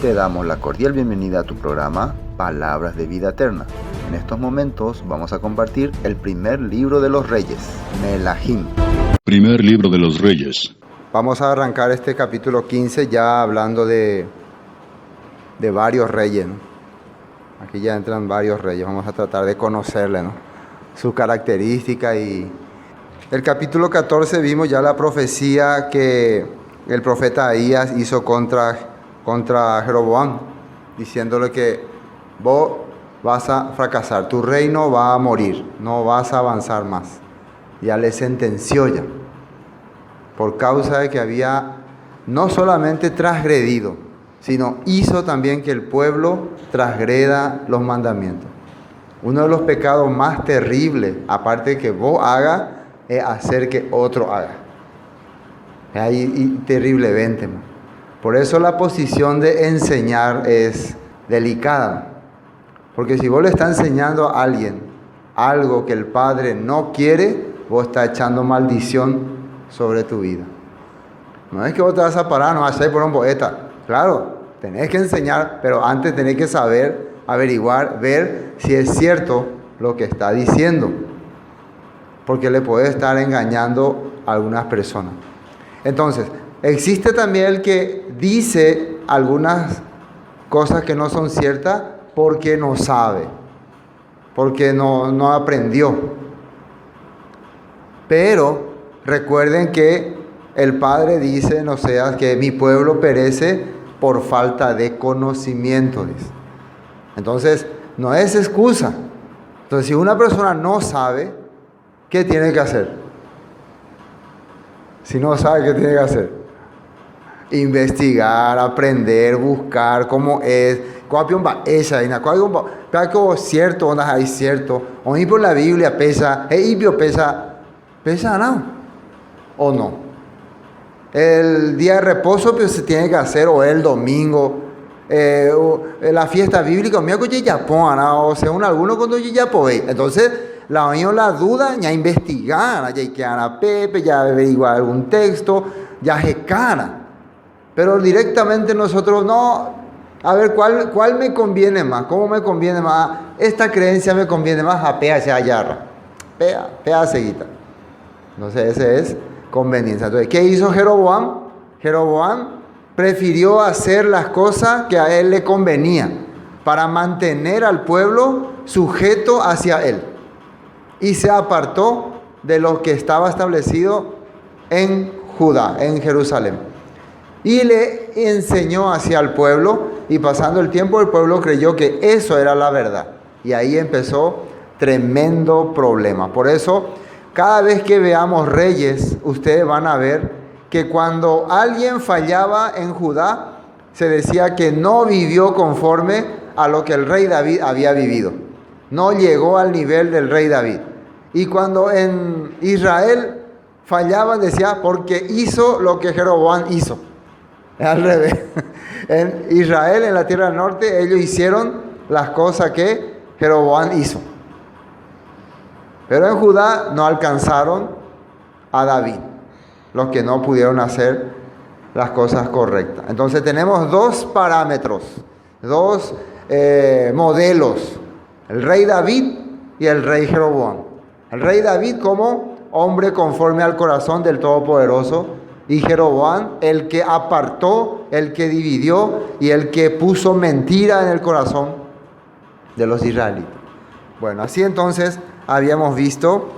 Te damos la cordial bienvenida a tu programa Palabras de Vida Eterna. En estos momentos vamos a compartir el primer libro de los Reyes, Melahim. Primer libro de los Reyes. Vamos a arrancar este capítulo 15 ya hablando de varios reyes, ¿no? Aquí ya entran varios reyes, vamos a tratar de conocerle, ¿no? Sus características. Y el capítulo 14 vimos ya la profecía que el profeta Ahías hizo contra Jeroboam, diciéndole que vos vas a fracasar, tu reino va a morir, no vas a avanzar más. Ya le sentenció ya, por causa de que había no solamente transgredido, sino hizo también que el pueblo transgreda los mandamientos. Uno de los pecados más terribles, aparte de que vos hagas, es hacer que otro haga. Es ahí terriblemente. Por eso la posición de enseñar es delicada. Porque si vos le estás enseñando a alguien algo que el Padre no quiere, vos estás echando maldición sobre tu vida. No es que vos te vas a parar, no vas a ir por un poeta. Claro, tenés que enseñar, pero antes tenés que saber, averiguar, ver si es cierto lo que está diciendo. Porque le puede estar engañando a algunas personas. Entonces, existe también el que dice algunas cosas que no son ciertas porque no sabe, porque no aprendió. Pero recuerden que el Padre dice en Oseas que mi pueblo perece por falta de conocimiento. Dice. Entonces, no es excusa. Entonces, si una persona no sabe, ¿qué tiene que hacer? Si no sabe, ¿qué tiene que hacer? Investigar, aprender, buscar cómo es. ¿Cuál esa? ¿Cuál es cierto? ¿Dónde hay cierto? O por la Biblia pesa. ¿Pesa no? ¿O no? El día de reposo pues, se tiene que hacer, o el domingo. La fiesta bíblica, o según algunos cuando ya podéis. Entonces, la duda, ya investigar, ya que a Pepe, ya averiguar algún texto, ya jecana. Pero directamente nosotros no, a ver, ¿cuál me conviene más? ¿Cómo me conviene más? Esta creencia me conviene más a pea se ayarra. Pea seguita. Entonces, ese es conveniencia. Entonces, ¿qué hizo Jeroboam? Jeroboam prefirió hacer las cosas que a él le convenía para mantener al pueblo sujeto hacia él. Y se apartó de lo que estaba establecido en Judá, en Jerusalén. Y le enseñó hacia el pueblo, y pasando el tiempo el pueblo creyó que eso era la verdad. Y ahí empezó tremendo problema. Por eso, cada vez que veamos reyes, ustedes van a ver que cuando alguien fallaba en Judá, se decía que no vivió conforme a lo que el rey David había vivido. No llegó al nivel del rey David. Y cuando en Israel fallaban, decía, porque hizo lo que Jeroboam hizo. Al revés. En Israel, en la tierra del norte, ellos hicieron las cosas que Jeroboam hizo. Pero en Judá no alcanzaron a David, los que no pudieron hacer las cosas correctas. Entonces tenemos dos parámetros, dos modelos, el rey David y el rey Jeroboam. El rey David como hombre conforme al corazón del Todopoderoso, y Jeroboam el que apartó, el que dividió y el que puso mentira en el corazón de los israelitas. Bueno, así entonces habíamos visto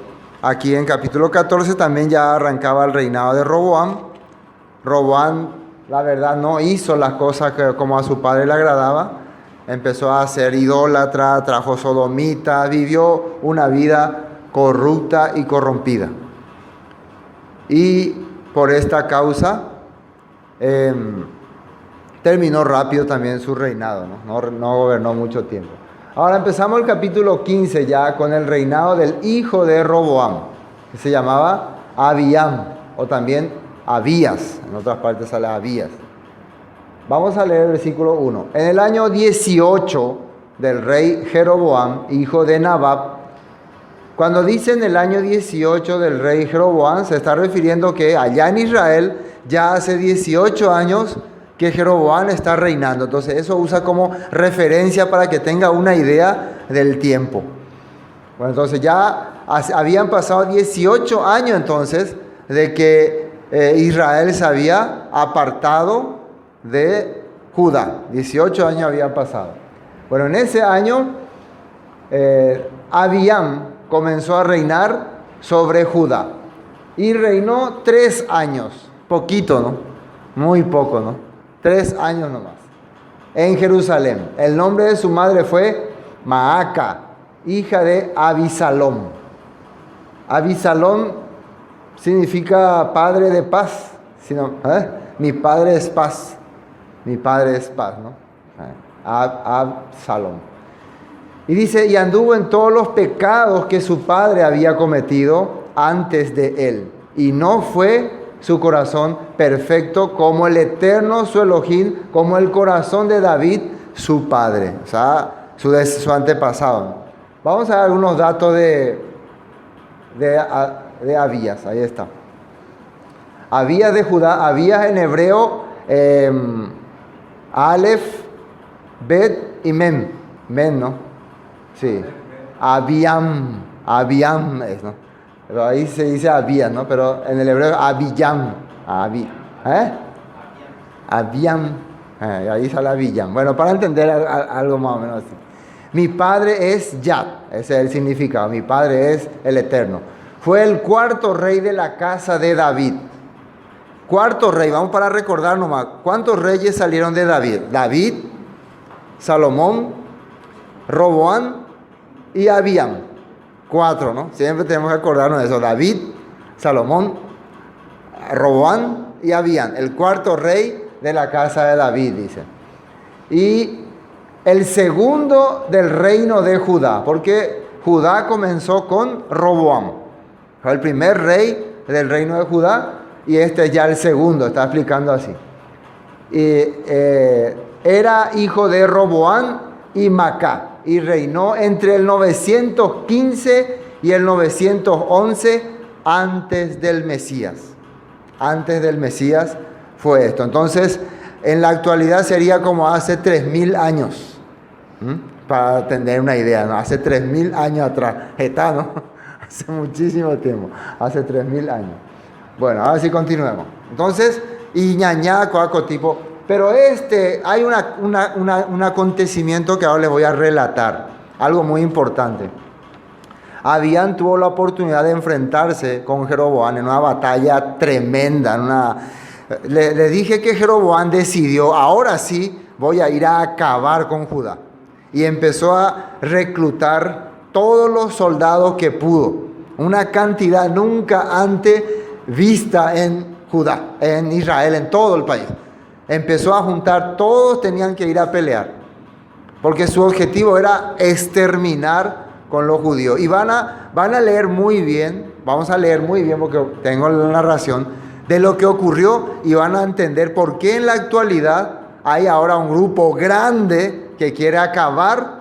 aquí en capítulo 14 también ya arrancaba el reinado de Roboam. Roboam, la verdad, no hizo las cosas como a su padre le agradaba. Empezó a ser idólatra, trajo sodomita, vivió una vida corrupta y corrompida. Y por esta causa terminó rápido también su reinado, no gobernó mucho tiempo. Ahora empezamos el capítulo 15 ya con el reinado del hijo de Roboam, que se llamaba Abiam, o también Abías, en otras partes sale Abías. Vamos a leer el versículo 1. En el año 18 del rey Jeroboam, hijo de Nabat, cuando dicen el año 18 del rey Jeroboam, se está refiriendo que allá en Israel, ya hace 18 años, que Jeroboam está reinando. Entonces eso usa como referencia para que tenga una idea del tiempo. Bueno, entonces ya habían pasado 18 años entonces de que Israel se había apartado de Judá. 18 años habían pasado. Bueno, en ese año Abíam comenzó a reinar sobre Judá y reinó 3 años. Poquito, ¿no? Muy poco, ¿no? 3 años nomás. En Jerusalén. El nombre de su madre fue Maaca, hija de Abisalom. Abisalom significa padre de paz. Sino, mi padre es paz. Mi padre es paz, ¿no? Absalom. Y dice, y anduvo en todos los pecados que su padre había cometido antes de él. Y no fue su corazón perfecto como el eterno su Elohim, como el corazón de David, su padre. O sea, su antepasado. Vamos a ver algunos datos de Abías. Ahí está. Abías de Judá. Abías en hebreo, Aleph, Bet y Mem. Mem, ¿no? Sí. Abíam es, ¿no? Pero ahí se dice Abías, ¿no? Pero en el hebreo, Abiyam. Abiyam. Ahí sale Abiyam. Bueno, para entender algo más o menos así. Mi padre es Yad. Ese es el significado. Mi padre es el Eterno. Fue el 4.º rey de la casa de David. 4.º rey. Vamos para recordar nomás. ¿Cuántos reyes salieron de David? David, Salomón, Roboam y Abíam. 4, ¿no? Siempre tenemos que acordarnos de eso. David, Salomón, Roboam y Abíam. El 4.º rey de la casa de David, dice. Y el segundo del reino de Judá. Porque Judá comenzó con Roboam. Fue el primer rey del reino de Judá. Y este es ya el segundo. Está explicando así. Era hijo de Roboam y Macá. Y reinó entre el 915 y el 911 antes del Mesías. Antes del Mesías fue esto. Entonces, en la actualidad sería como hace 3.000 años. Para tener una idea, ¿no? Hace 3.000 años atrás. Está, ¿no? Hace muchísimo tiempo. Hace 3.000 años. Bueno, ahora sí continuemos. Entonces, y ñañá, coaco tipo. Pero hay un acontecimiento que ahora les voy a relatar. Algo muy importante. Abíam tuvo la oportunidad de enfrentarse con Jeroboam en una batalla tremenda. Le dije que Jeroboam decidió, ahora sí voy a ir a acabar con Judá. Y empezó a reclutar todos los soldados que pudo. Una cantidad nunca antes vista en Judá, en Israel, en todo el país. Empezó a juntar, todos tenían que ir a pelear, porque su objetivo era exterminar con los judíos. Y van a leer muy bien, vamos a leer muy bien porque tengo la narración de lo que ocurrió y van a entender por qué en la actualidad hay ahora un grupo grande que quiere acabar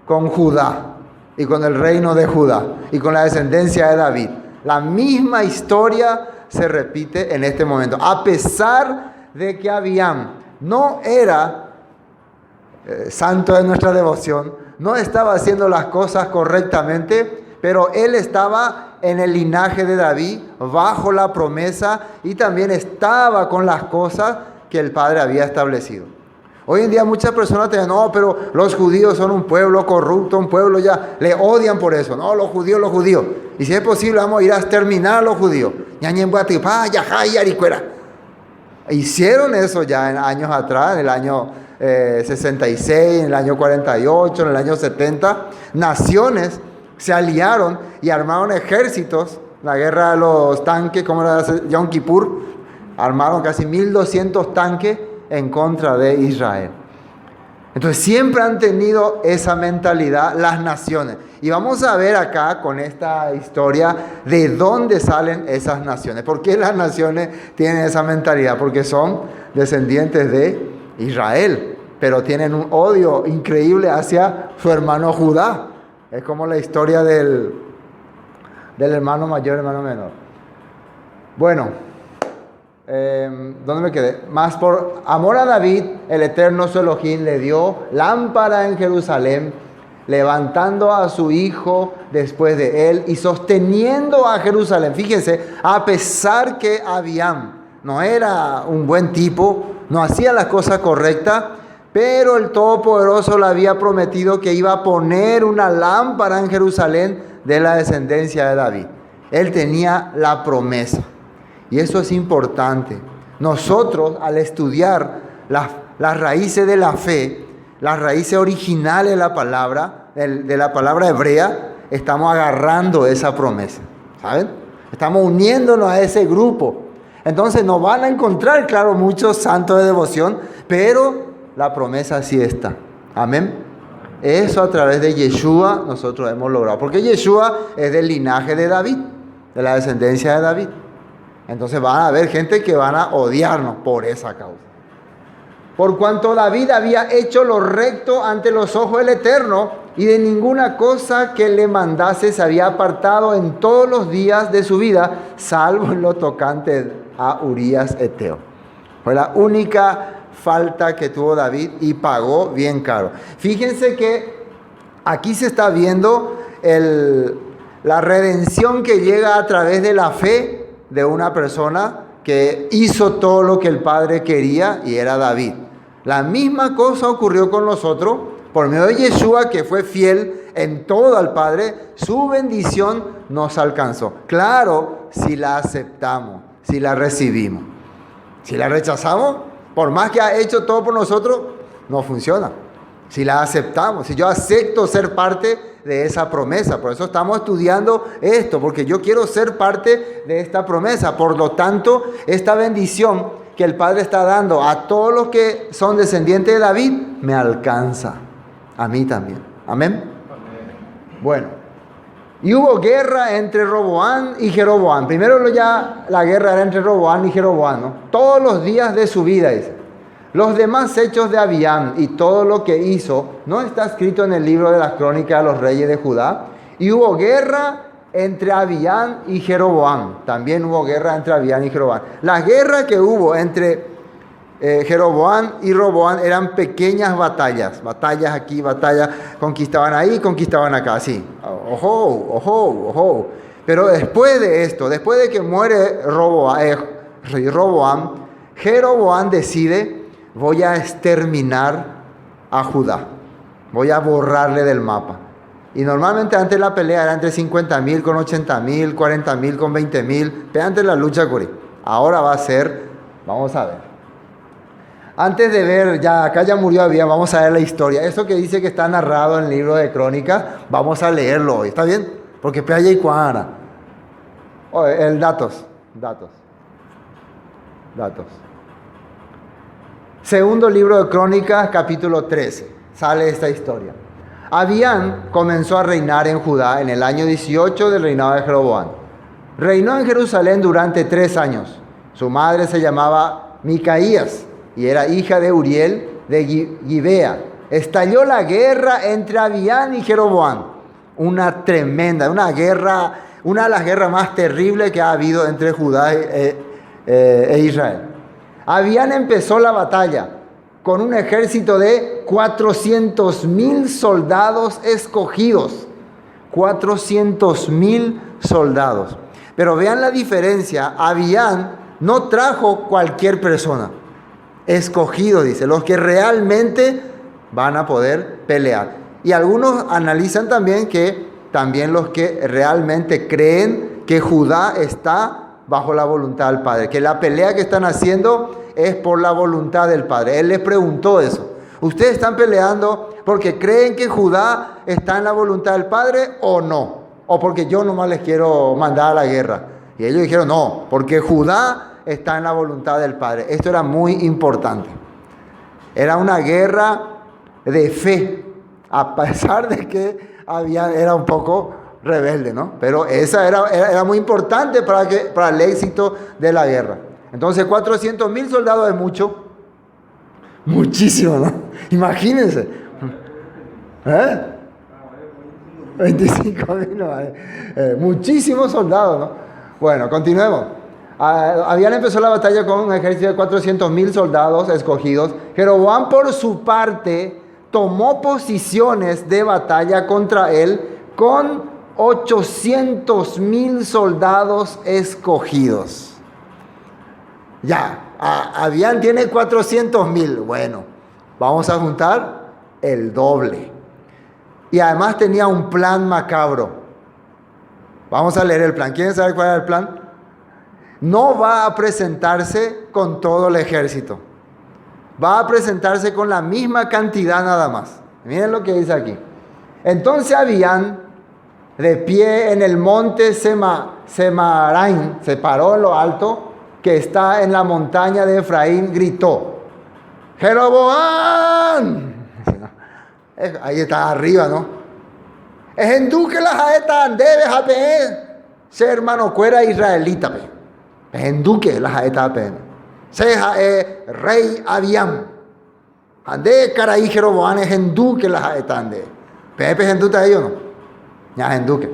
con Judá y con el reino de Judá y con la descendencia de David. La misma historia se repite en este momento, a pesar de que Abíam no era santo de nuestra devoción, no estaba haciendo las cosas correctamente, pero él estaba en el linaje de David, bajo la promesa, y también estaba con las cosas que el Padre había establecido. Hoy en día muchas personas te dicen, no, pero los judíos son un pueblo corrupto, un pueblo ya, le odian por eso. No, los judíos. Y si es posible, vamos a ir a exterminar a los judíos. Hicieron eso ya en años atrás, en el año 66, en el año 48, en el año 70. Naciones se aliaron y armaron ejércitos. La guerra de los tanques, como era Yom Kippur, armaron casi 1.200 tanques en contra de Israel. Entonces siempre han tenido esa mentalidad las naciones. Y vamos a ver acá con esta historia de dónde salen esas naciones. ¿Por qué las naciones tienen esa mentalidad? Porque son descendientes de Israel, pero tienen un odio increíble hacia su hermano Judá. Es como la historia del hermano mayor, hermano menor. Bueno, ¿Dónde me quedé? Mas por amor a David, el Eterno su Elohim le dio lámpara en Jerusalén, levantando a su hijo después de él y sosteniendo a Jerusalén. Fíjense, a pesar que Abiam no era un buen tipo, no hacía las cosas correctas, pero el Todopoderoso le había prometido que iba a poner una lámpara en Jerusalén de la descendencia de David. Él tenía la promesa. Y eso es importante. Nosotros, al estudiar las raíces de la fe, las raíces originales de la palabra hebrea, estamos agarrando esa promesa, ¿saben? Estamos uniéndonos a ese grupo. Entonces nos van a encontrar, claro, muchos santos de devoción, pero la promesa sí está. Amén. Eso a través de Yeshua nosotros hemos logrado. Porque Yeshua es del linaje de David, de la descendencia de David. Entonces van a haber gente que van a odiarnos por esa causa. Por cuanto David había hecho lo recto ante los ojos del Eterno y de ninguna cosa que le mandase se había apartado en todos los días de su vida, salvo en lo tocante a Urías Eteo. Fue la única falta que tuvo David y pagó bien caro. Fíjense que aquí se está viendo la redención que llega a través de la fe de una persona que hizo todo lo que el Padre quería y era David. La misma cosa ocurrió con nosotros por medio de Yeshua, que fue fiel en todo al Padre. Su bendición nos alcanzó. Claro, si la aceptamos, si la recibimos. Si la rechazamos, por más que ha hecho todo por nosotros, no funciona. Si la aceptamos, si yo acepto ser parte de esa promesa. Por eso estamos estudiando esto, porque yo quiero ser parte de esta promesa. Por lo tanto, esta bendición que el Padre está dando a todos los que son descendientes de David, me alcanza. A mí también. Amén. Bueno, y hubo guerra entre Roboam y Jeroboam. Primero ya la guerra era entre Roboam y Jeroboam, ¿no? Todos los días de su vida, dice. Los demás hechos de Abiam y todo lo que hizo no está escrito en el libro de las crónicas de los reyes de Judá. Y hubo guerra entre Abiam y Jeroboam. También hubo guerra entre Abiam y Jeroboam. Las guerras que hubo entre Jeroboam y Roboam eran pequeñas batallas. Batallas aquí, batallas, conquistaban ahí, conquistaban acá, así. Ojo. Pero después de esto, después de que muere Roboam, Jeroboam decide: voy a exterminar a Judá. Voy a borrarle del mapa. Y normalmente antes la pelea era entre 50,000 con 80,000, 40,000 con 20,000. Pero antes la lucha, ahora va a ser, vamos a ver. Antes de ver, acá ya murió Abiam, vamos a ver la historia. Eso que dice que está narrado en el libro de Crónicas, vamos a leerlo hoy. ¿Está bien? Porque playa y cuara. Datos. Segundo libro de Crónicas, capítulo 13. Sale esta historia. Abiam comenzó a reinar en Judá en el año 18 del reinado de Jeroboam. Reinó en Jerusalén durante 3 años. Su madre se llamaba Micaías y era hija de Uriel de Gibea. Estalló la guerra entre Abiam y Jeroboam. Una guerra, una de las guerras más terribles que ha habido entre Judá e Israel. Abiam empezó la batalla con un ejército de 400,000 soldados escogidos. 400,000 soldados. Pero vean la diferencia. Abiam no trajo cualquier persona. Escogido, dice, los que realmente van a poder pelear. Y algunos analizan también que también los que realmente creen que Judá está bajo la voluntad del Padre, que la pelea que están haciendo es por la voluntad del Padre. Él les preguntó eso: ¿ustedes están peleando porque creen que Judá está en la voluntad del Padre o no? ¿O porque yo nomás les quiero mandar a la guerra? Y ellos dijeron: no, porque Judá está en la voluntad del Padre. Esto era muy importante. Era una guerra de fe, a pesar de que era un poco rebelde, ¿no? Pero esa era muy importante para el éxito de la guerra. Entonces 400,000 soldados es mucho. Muchísimo, ¿no? Imagínense. 25,000, no, muchísimos soldados, ¿no? Bueno, continuemos. Habían empezado la batalla con un ejército de 400,000 soldados escogidos. Jeroboam, por su parte, tomó posiciones de batalla contra él con 800,000 soldados escogidos. Tiene 400,000. Bueno, vamos a juntar el doble. Y además tenía un plan macabro. Vamos a leer el plan. ¿Quieren saber cuál era el plan? No va a presentarse con todo el ejército. Va a presentarse con la misma cantidad nada más. Miren lo que dice aquí. Entonces habían de pie en el monte Semaraim, se paró en lo alto, que está en la montaña de Efraín, gritó: ¡Jeroboam! Ahí está arriba, ¿no? Es en duque la jaeta debe haber ser hermano cuera israelita, es en duque la jaeta seja rey Abiam ande caray Jeroboam es en duque la jaeta ande pepe es en duque ellos no ya es en duque.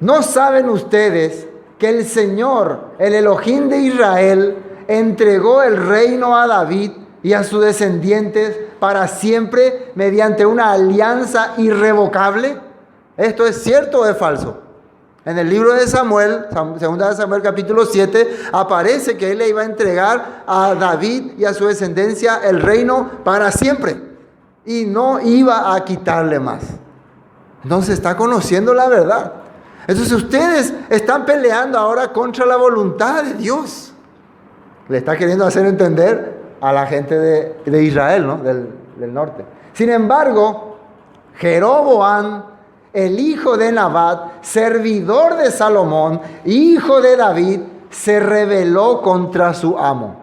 ¿No saben ustedes que el Señor, el Elohim de Israel, entregó el reino a David y a sus descendientes para siempre mediante una alianza irrevocable? ¿Esto es cierto o es falso? En el libro de Samuel, segunda de Samuel capítulo 7, aparece que él le iba a entregar a David y a su descendencia el reino para siempre y no iba a quitarle más. Entonces está conociendo la verdad. Entonces ustedes están peleando ahora contra la voluntad de Dios. Le está queriendo hacer entender a la gente de Israel, ¿no? del norte. Sin embargo, Jeroboam, el hijo de Nabat, servidor de Salomón, hijo de David, se rebeló contra su amo.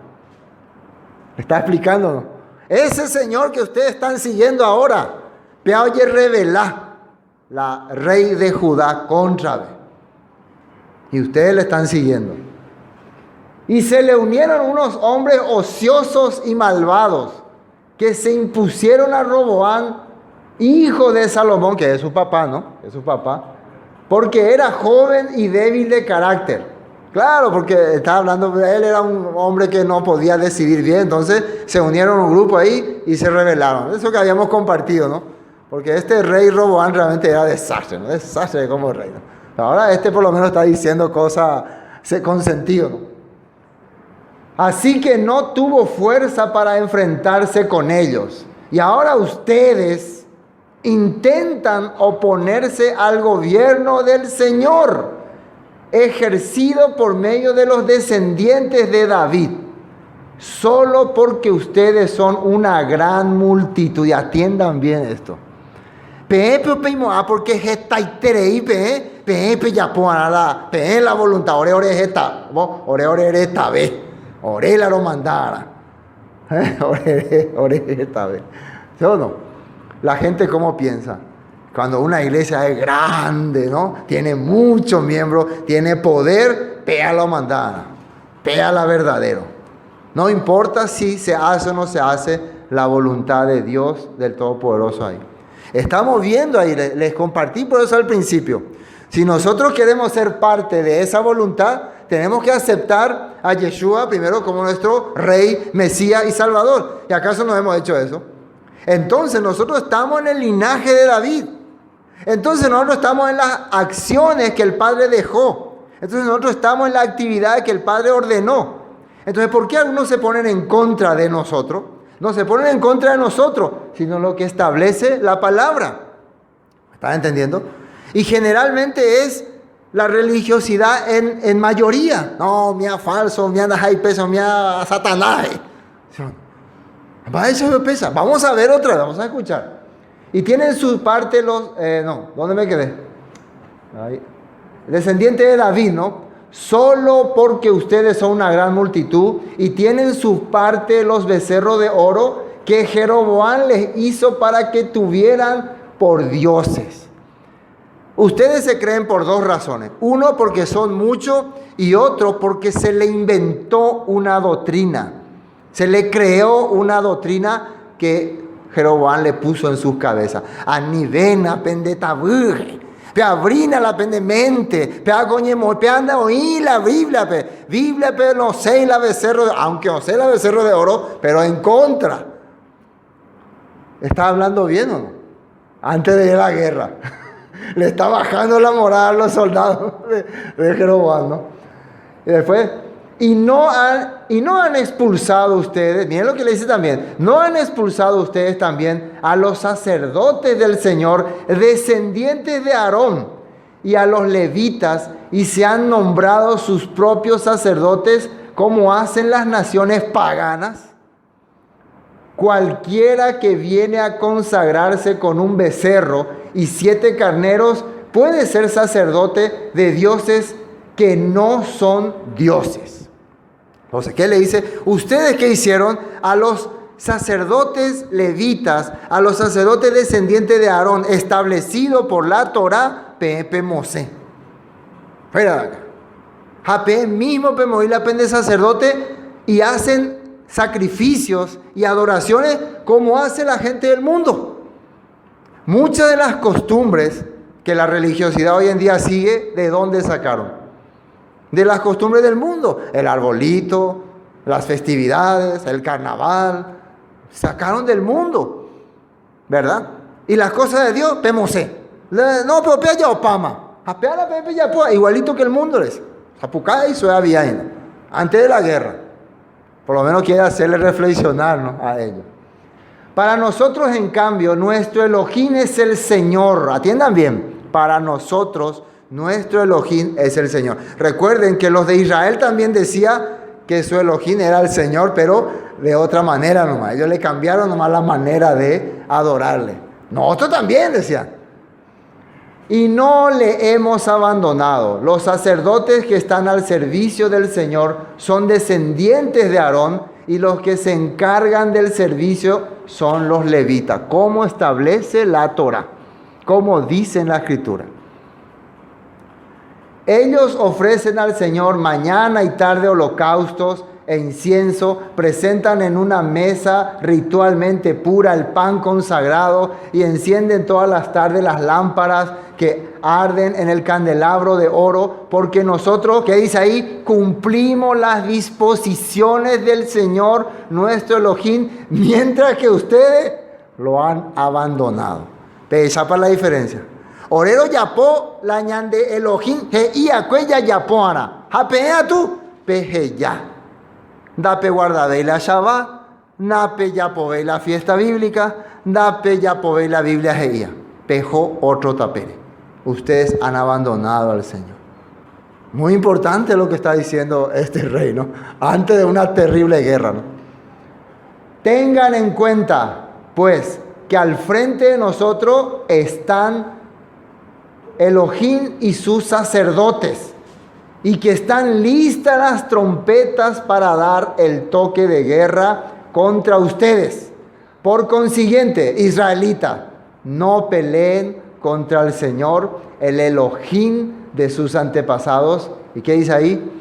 ¿Está explicando, no? Ese señor que ustedes están siguiendo ahora, Peoye revelá, la rey de Judá contra él. Y ustedes le están siguiendo. Y se le unieron unos hombres ociosos y malvados que se impusieron a Roboam, hijo de Salomón, que es su papá, ¿no? Es su papá. Porque era joven y débil de carácter. Claro, porque estaba hablando de él, era un hombre que no podía decidir bien. Entonces se unieron un grupo ahí y se rebelaron. Eso que habíamos compartido, ¿no? Porque este rey Roboam realmente era desastre, ¿no? Desastre como rey, ¿no? Ahora por lo menos está diciendo cosas con sentido, ¿no? Así que no tuvo fuerza para enfrentarse con ellos. Y ahora ustedes intentan oponerse al gobierno del Señor, ejercido por medio de los descendientes de David, solo porque ustedes son una gran multitud. Y atiendan bien esto. Porque la voluntad ore la romandara. Ore esta vez. ¿Sí o no? La gente cómo piensa. Cuando una iglesia es grande, ¿no? Tiene muchos miembros, tiene poder, pea la mandana, pea la verdadero. No importa si se hace o no se hace la voluntad de Dios del Todopoderoso ahí. Estamos viendo ahí, les compartí por eso al principio. Si nosotros queremos ser parte de esa voluntad, tenemos que aceptar a Yeshua primero como nuestro Rey, Mesías y Salvador. ¿Y acaso no hemos hecho eso? Entonces nosotros estamos en el linaje de David. Entonces nosotros estamos en las acciones que el Padre dejó. Entonces nosotros estamos en la actividad que el Padre ordenó. Entonces, ¿por qué algunos se ponen en contra de nosotros? No se ponen en contra de nosotros, sino lo que establece la palabra. ¿Están entendiendo? Y generalmente es la religiosidad en mayoría. No, mía falso, mía hay peso, mía satanás. Vamos a ver otra, vamos a escuchar. Y tienen su parte los... ¿dónde me quedé? Ahí. Descendiente de David, ¿no? Solo porque ustedes son una gran multitud y tienen su parte los becerros de oro que Jeroboam les hizo para que tuvieran por dioses. Ustedes se creen por dos razones. Uno, porque son muchos, y otro, porque se le inventó una doctrina. Se le creó una doctrina que Jeroboam le puso en sus cabezas. Anivena pendetaburre. Pe abrina la pende mente, pe agoñemo, pe anda oí la Biblia, pe no sé la becerro, aunque no sé la becerro de oro, pero en contra. ¿Está hablando bien o no? Antes de ir a la guerra. Le está bajando la moral a los soldados de Jeroboam, ¿no? Y después, y no han expulsado ustedes, miren lo que le dice también, no han expulsado ustedes también a los sacerdotes del Señor, descendientes de Aarón, y a los levitas, y se han nombrado sus propios sacerdotes como hacen las naciones paganas. Cualquiera que viene a consagrarse con un becerro y 7 carneros puede ser sacerdote de dioses que no son dioses. Entonces, ¿qué le dice? ¿Ustedes qué hicieron? A los sacerdotes levitas, a los sacerdotes descendientes de Aarón, establecido por la Torá, Pepe Mosé. Fuera de acá. Jape mismo Pemoí la pende sacerdote y hacen sacrificios y adoraciones como hace la gente del mundo. Muchas de las costumbres que la religiosidad hoy en día sigue, ¿de dónde sacaron? De las costumbres del mundo. El arbolito, las festividades, el carnaval, sacaron del mundo, ¿verdad? Y las cosas de Dios, Pemosé. No, pero peya opama. Igualito que el mundo les. Zapucá y Suea Viaina. Antes de la guerra. Por lo menos quiere hacerle reflexionar, ¿no?, a ellos. Para nosotros, en cambio, nuestro Elohim es el Señor. Atiendan bien. Para nosotros, nuestro Elohim es el Señor. Recuerden que los de Israel también decían que su Elohim era el Señor, pero de otra manera nomás. Ellos le cambiaron nomás la manera de adorarle. Nosotros también decían. Y no le hemos abandonado. Los sacerdotes que están al servicio del Señor son descendientes de Aarón, y los que se encargan del servicio son los levitas. ¿Cómo establece la Torá? ¿Cómo dice en la Escritura? Ellos ofrecen al Señor mañana y tarde holocaustos e incienso, presentan en una mesa ritualmente pura el pan consagrado y encienden todas las tardes las lámparas que arden en el candelabro de oro, porque nosotros, ¿qué dice ahí? Cumplimos las disposiciones del Señor nuestro Elohim, mientras que ustedes lo han abandonado. Pesa para la diferencia. Orero yapó la ñande Elohim he iacuella yapó ara. Japea tú peje ya. Dape guardade la Shabbat, nape yapove la fiesta bíblica, dape yapove la Biblia heia. Pejo otro tapere. Ustedes han abandonado al Señor. Muy importante lo que está diciendo este rey, ¿no? Antes de una terrible guerra, ¿no? Tengan en cuenta, pues, que al frente de nosotros están Elohim y sus sacerdotes, y que están listas las trompetas para dar el toque de guerra contra ustedes. Por consiguiente, israelita, no peleen contra el Señor, el Elohim de sus antepasados. ¿Y qué dice ahí?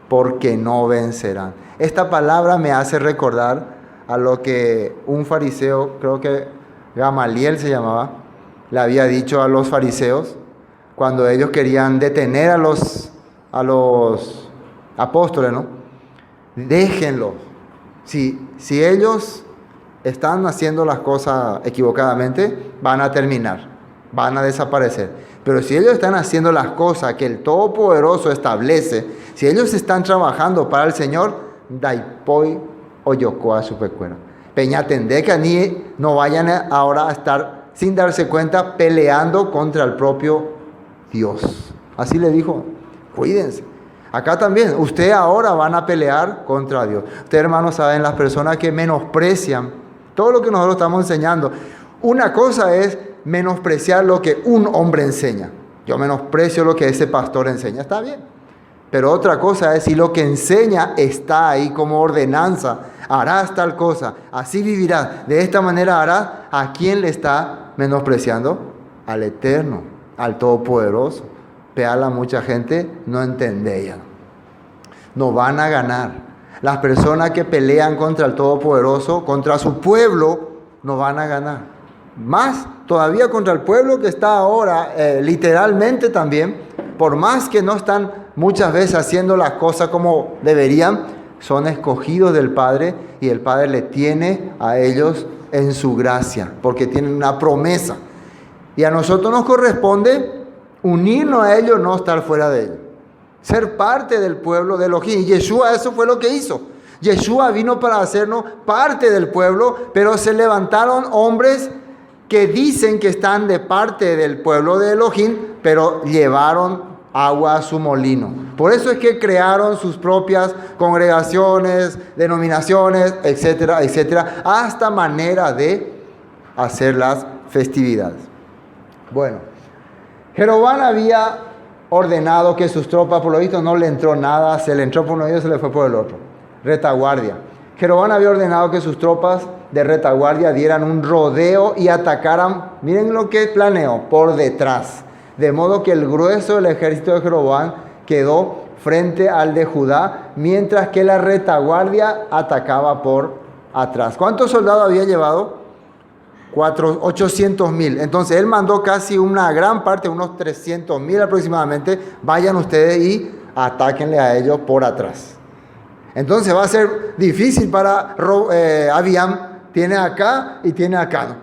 Porque no vencerán. Esta palabra me hace recordar a lo que un fariseo, creo que Gamaliel se llamaba, le había dicho a los fariseos cuando ellos querían detener a los apóstoles, ¿no? Déjenlos. Si ellos están haciendo las cosas equivocadamente, van a terminar, van a desaparecer. Pero si ellos están haciendo las cosas que el Todopoderoso establece, si ellos están trabajando para el Señor, daipoi o yokoa su pecuera. Peñatendeca ni no vayan ahora a estar sin darse cuenta peleando contra el propio Dios. Así le dijo. Cuídense. Acá también, ustedes ahora van a pelear contra Dios. Ustedes, hermanos, saben, las personas que menosprecian todo lo que nosotros estamos enseñando. Una cosa es menospreciar lo que un hombre enseña. Yo menosprecio lo que ese pastor enseña. Está bien. Pero otra cosa es si lo que enseña está ahí como ordenanza. Harás tal cosa. Así vivirás. De esta manera harás. ¿A quién le está menospreciando? Al Eterno, al Todopoderoso. Peala mucha gente no entendía. No van a ganar. Las personas que pelean contra el Todopoderoso, contra su pueblo, no van a ganar. más todavía contra el pueblo que está ahora, literalmente también, por más que no están muchas veces haciendo las cosas como deberían, son escogidos del Padre y el Padre le tiene a ellos en su gracia, porque tienen una promesa. Y a nosotros nos corresponde unirnos a ellos, no estar fuera de ellos. Ser parte del pueblo de Elohim. Y Yeshua eso fue lo que hizo. Yeshua vino para hacernos parte del pueblo, pero se levantaron hombres que dicen que están de parte del pueblo de Elohim, pero llevaron agua a su molino. Por eso es que crearon sus propias congregaciones, denominaciones, etcétera, etcétera, hasta manera de hacer las festividades. Bueno, Jeroboam había ordenado que sus tropas, por lo visto no le entró nada, se le entró por uno de ellos, se le fue por el otro. Retaguardia. Jeroboam había ordenado que sus tropas de retaguardia dieran un rodeo y atacaran, miren lo que planeó, por detrás. De modo que el grueso del ejército de Jeroboam quedó frente al de Judá, mientras que la retaguardia atacaba por atrás. ¿Cuántos soldados había llevado? 800,000. Entonces él mandó casi una gran parte, unos 300,000 aproximadamente. Vayan ustedes y atáquenle a ellos por atrás. Entonces va a ser difícil para Abiam. Tiene acá y tiene acá, ¿no?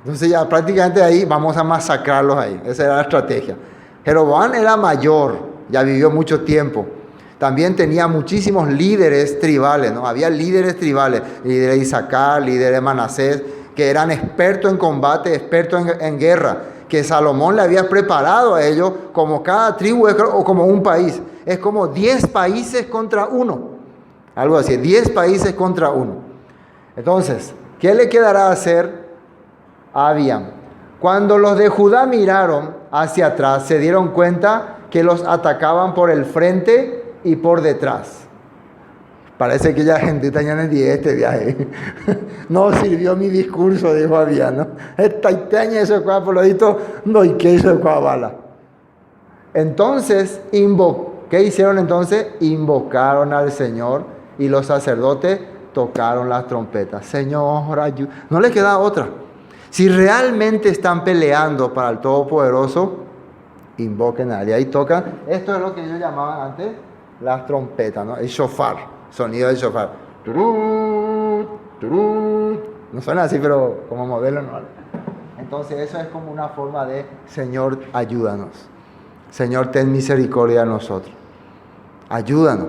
Entonces ya prácticamente ahí vamos a masacrarlos ahí. Esa era la estrategia. Jeroboam era mayor, ya vivió mucho tiempo. También tenía muchísimos líderes tribales, ¿no? Había líderes tribales, líderes de Isaacar, líderes de Manasés, que eran expertos en combate, expertos en guerra, que Salomón le había preparado a ellos como cada tribu o como un país. Es como 10 países contra uno. Algo así, 10 países contra uno. Entonces, ¿qué le quedará hacer a Abiam? Cuando los de Judá miraron hacia atrás, se dieron cuenta que los atacaban por el frente y por detrás. Parece que ya gente está en este viaje. No sirvió mi discurso, dijo Abiam, ¿no? Esta itaña eso por lo visto, no hay que eso bala. Entonces, ¿qué hicieron entonces? Invocaron al Señor y los sacerdotes tocaron las trompetas. Señor, ayuda. No les queda otra. Si realmente están peleando para el Todopoderoso, invoquen a Él. Y ahí tocan. Esto es lo que ellos llamaban antes las trompetas, ¿no? El shofar, sonido del shofar. Turú, turú. No suena así, pero como modelo no. Entonces eso es como una forma de Señor, ayúdanos. Señor, ten misericordia de nosotros. Ayúdanos.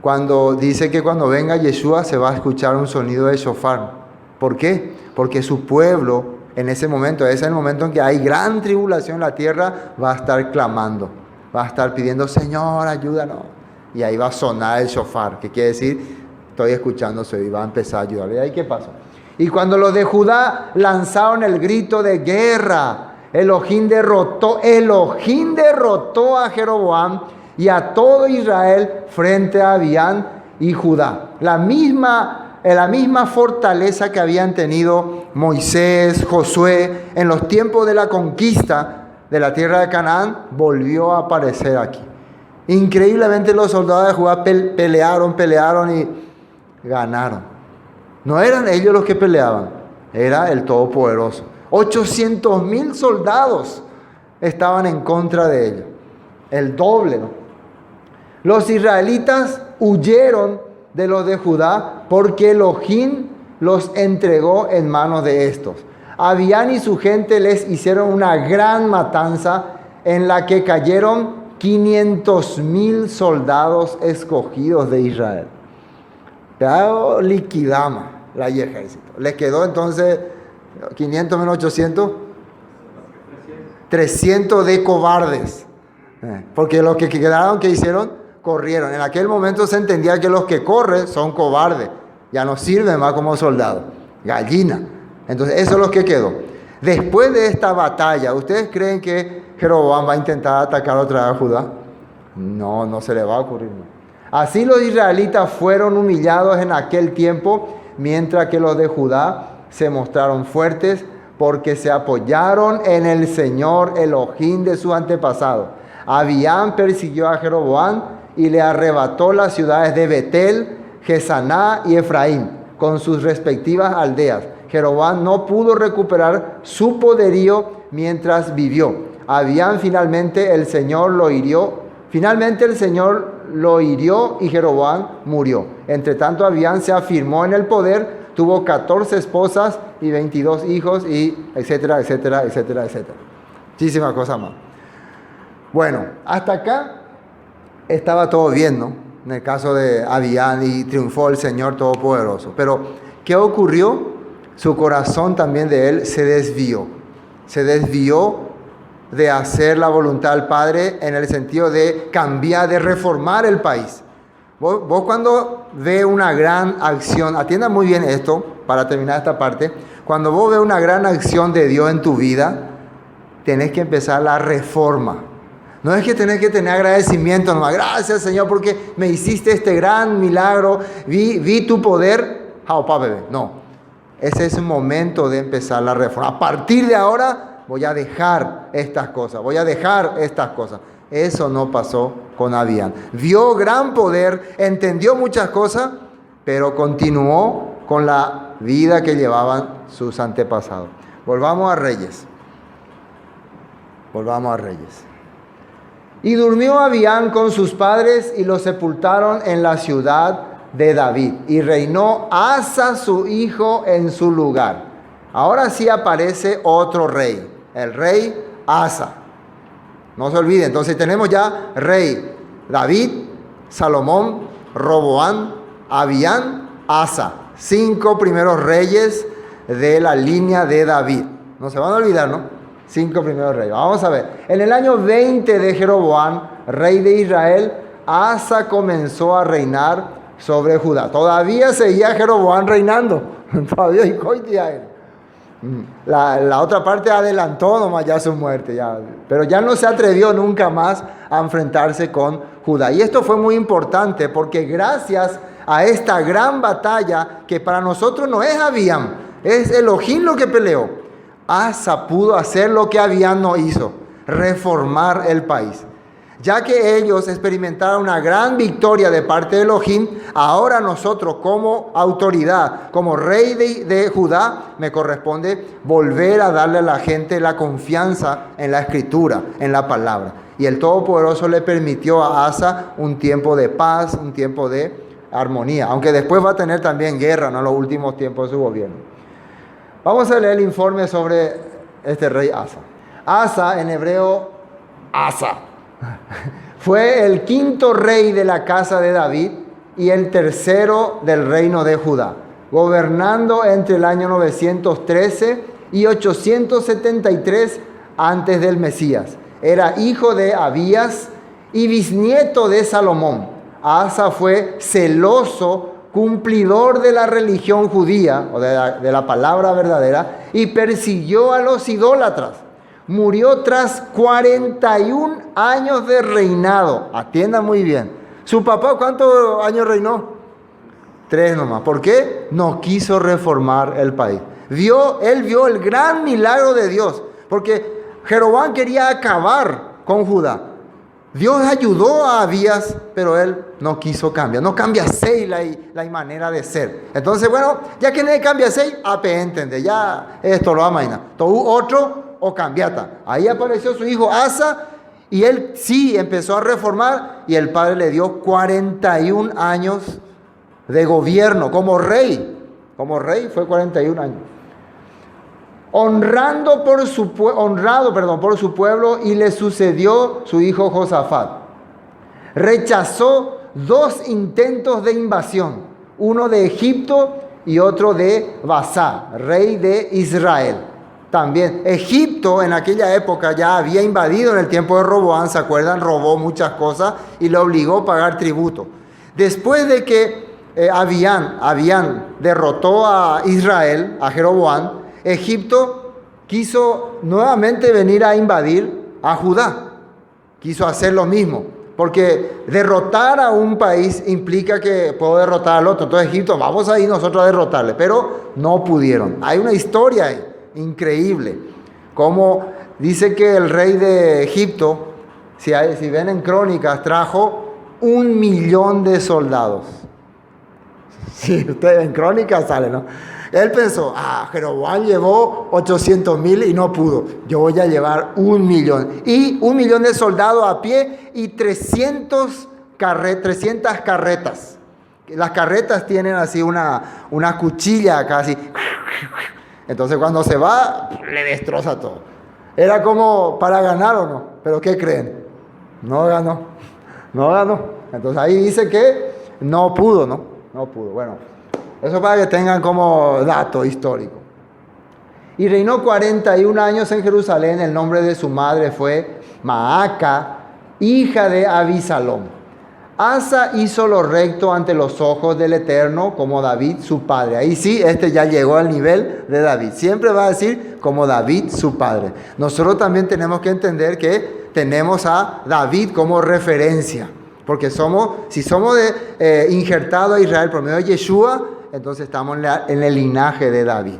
Cuando dice que cuando venga Yeshua se va a escuchar un sonido de shofar. ¿Por qué? Porque su pueblo en ese momento, ese es el momento en que hay gran tribulación en la tierra, va a estar clamando, va a estar pidiendo, Señor, ayúdanos. Y ahí va a sonar el shofar, que quiere decir, estoy escuchando, y va a empezar a ayudar. ¿Y ahí qué pasó? Y cuando los de Judá lanzaron el grito de guerra, Elohim derrotó a Jeroboam y a todo Israel frente a Abiam y Judá. La misma fortaleza que habían tenido Moisés, Josué, en los tiempos de la conquista de la tierra de Canaán, volvió a aparecer aquí. Increíblemente los soldados de Judá pelearon y ganaron. No eran ellos los que peleaban, era el Todopoderoso. 800,000 soldados estaban en contra de ellos. El doble, ¿no? Los israelitas huyeron de los de Judá porque Elohim los entregó en manos de estos. Abiam y su gente les hicieron una gran matanza en la que cayeron 500,000 soldados escogidos de Israel. Ya liquidamos la ejército. Les quedó entonces 500 menos 800, 300 de cobardes. Porque los que quedaron, ¿qué hicieron? Corrieron. En aquel momento se entendía que los que corren son cobardes. Ya no sirven más como soldados. Gallina. Entonces, eso es lo que quedó. Después de esta batalla, ¿ustedes creen que Jeroboam va a intentar atacar otra vez a Judá? No, no se le va a ocurrir. Así los israelitas fueron humillados en aquel tiempo, mientras que los de Judá se mostraron fuertes porque se apoyaron en el Señor Elohim de sus antepasados. Abiam persiguió a Jeroboam y le arrebató las ciudades de Betel, Gesaná y Efraín, con sus respectivas aldeas, Jeroboam no pudo recuperar su poderío mientras vivió. Abián finalmente el Señor lo hirió. Finalmente el Señor lo hirió y Jeroboam murió. Entre tanto, Abián se afirmó en el poder, tuvo 14 esposas y 22 hijos, y etcétera, etcétera, etcétera, etcétera. Muchísimas cosas más. Bueno, hasta acá estaba todo bien, ¿no? En el caso de Abián, y triunfó el Señor Todopoderoso. Pero, ¿qué ocurrió? Su corazón también de él se desvió. Se desvió de hacer la voluntad del Padre en el sentido de cambiar, de reformar el país. Vos cuando ves una gran acción, atienda muy bien esto para terminar esta parte, cuando vos ves una gran acción de Dios en tu vida, tenés que empezar la reforma. No es que tenés que tener agradecimiento nomás, gracias Señor porque me hiciste este gran milagro, vi tu poder, no, ese es el momento de empezar la reforma. A partir de ahora voy a dejar estas cosas, Eso no pasó con Abián. Vio gran poder, entendió muchas cosas, pero continuó con la vida que llevaban sus antepasados. Volvamos a Reyes. Y durmió Abián con sus padres y lo sepultaron en la ciudad de David. Y reinó Asa su hijo en su lugar. Ahora sí aparece otro rey, el rey Asa. No se olviden, entonces tenemos ya rey David, Salomón, Roboam, Abián, Asa. 5 primeros reyes de la línea de David. No se van a olvidar, ¿no? 5 primeros reyes. Vamos a ver. En el año 20 de Jeroboam, rey de Israel, Asa comenzó a reinar sobre Judá. Todavía seguía Jeroboam reinando. Todavía hay coitia él. La otra parte adelantó nomás ya su muerte, pero ya no se atrevió nunca más a enfrentarse con Judá. Y esto fue muy importante porque gracias a esta gran batalla, que para nosotros no es Abián, es Elohim lo que peleó, Asa pudo hacer lo que Abián no hizo, reformar el país. Ya que ellos experimentaron una gran victoria de parte de Elohim, ahora nosotros como autoridad, como rey de Judá, me corresponde volver a darle a la gente la confianza en la Escritura, en la palabra. Y el Todopoderoso le permitió a Asa un tiempo de paz, un tiempo de armonía, aunque después va a tener también guerra, ¿no?, en los últimos tiempos de su gobierno. Vamos a leer el informe sobre este rey Asa. Asa, en hebreo, Asa. Fue el 5.º rey de la casa de David y el 3.º del reino de Judá, gobernando entre el año 913 y 873 antes del Mesías. Era hijo de Abías y bisnieto de Salomón. Asa fue celoso, cumplidor de la religión judía, o de la palabra verdadera, y persiguió a los idólatras. Murió tras 41 años de reinado. Atiendan muy bien. ¿Su papá cuántos años reinó? 3 nomás. ¿Por qué? No quiso reformar el país. Él vio el gran milagro de Dios. Porque Jeroboam quería acabar con Judá. Dios ayudó a Abías, pero él no quiso cambiar. No cambia sei la manera de ser. Entonces, bueno, ya que no cambia sei, entende. Ya esto lo amaina. Todo otro o cambiata. Ahí apareció su hijo Asa y él sí empezó a reformar y el padre le dio 41 años de gobierno como rey. Como rey fue 41 años. Honrado por su pueblo, y le sucedió su hijo Josafat. Rechazó 2 intentos de invasión, uno de Egipto y otro de Basá, rey de Israel. También Egipto en aquella época ya había invadido en el tiempo de Roboam, ¿se acuerdan? Robó muchas cosas y le obligó a pagar tributo. Después de que Abián derrotó a Israel, a Jeroboam, Egipto quiso nuevamente venir a invadir a Judá. Quiso hacer lo mismo, porque derrotar a un país implica que puedo derrotar al otro. Entonces Egipto, vamos a ir nosotros a derrotarle, pero no pudieron. Hay una historia ahí increíble, como dice que el rey de Egipto, si ven en Crónicas, trajo 1 millón de soldados. Si ustedes en Crónicas sale, ¿no? Él pensó, Jeroboam llevó 800,000 y no pudo. Yo voy a llevar 1,000,000. Y 1,000,000 de soldados a pie y 300 carretas. Las carretas tienen así una cuchilla acá así. Entonces cuando se va, le destroza todo. Era como para ganar o no. Pero ¿qué creen? No ganó. Entonces ahí dice que no pudo, ¿no? No pudo. Bueno, eso para que tengan como dato histórico. Y reinó 41 años en Jerusalén. El nombre de su madre fue Maaca, hija de Abisalom. Asa hizo lo recto ante los ojos del Eterno, como David su padre. Ahí sí, ya llegó al nivel de David. Siempre va a decir como David su padre. Nosotros también tenemos que entender que tenemos a David como referencia. Porque si somos injertados a Israel por medio de Yeshua, entonces estamos en el linaje de David.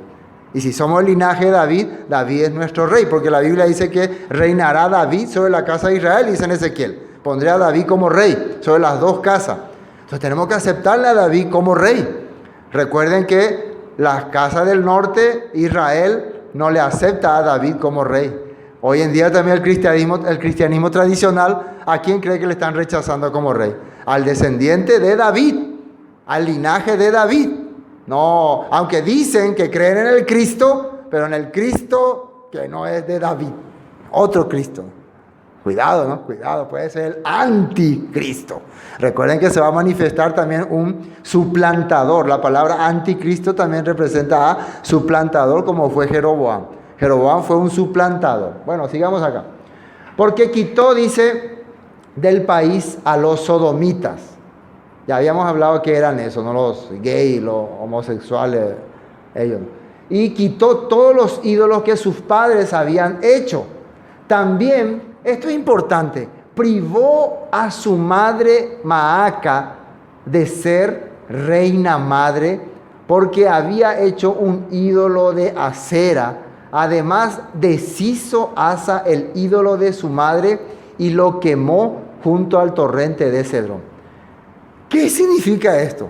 Y si somos el linaje de David, David es nuestro rey. Porque la Biblia dice que reinará David sobre la casa de Israel, dice en Ezequiel. Pondré a David como rey sobre las dos casas. Entonces tenemos que aceptarle a David como rey. Recuerden que las casas del norte, Israel, no le acepta a David como rey. Hoy en día también el cristianismo tradicional, ¿a quién cree que le están rechazando como rey? Al descendiente de David, al linaje de David. No, aunque dicen que creen en el Cristo, pero en el Cristo que no es de David. Otro Cristo. Cuidado, ¿no? Cuidado, puede ser el anticristo. Recuerden que se va a manifestar también un suplantador. La palabra anticristo también representa a suplantador, como fue Jeroboam. Jeroboam fue un suplantador. Bueno, sigamos acá. Porque quitó, dice, del país a los sodomitas. Ya habíamos hablado que eran eso, no los gays, los homosexuales, ellos. Y quitó todos los ídolos que sus padres habían hecho. También, esto es importante, privó a su madre Maaca de ser reina madre porque había hecho un ídolo de acera. Además, deshizo Asa el ídolo de su madre y lo quemó junto al torrente de Cedrón. ¿Qué significa esto?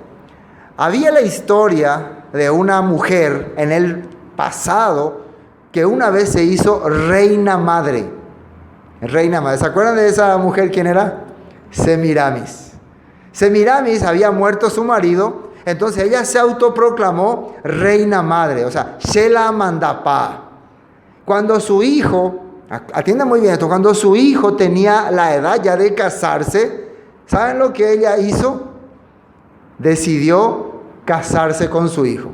Había la historia de una mujer en el pasado que una vez se hizo reina madre. Reina madre. ¿Se acuerdan de esa mujer? ¿Quién era? Semiramis. Semiramis había muerto su marido, entonces ella se autoproclamó reina madre, o sea, Shela Mandapá. Cuando su hijo, atiendan muy bien esto, cuando su hijo tenía la edad ya de casarse, ¿saben lo que ella hizo? Decidió casarse con su hijo.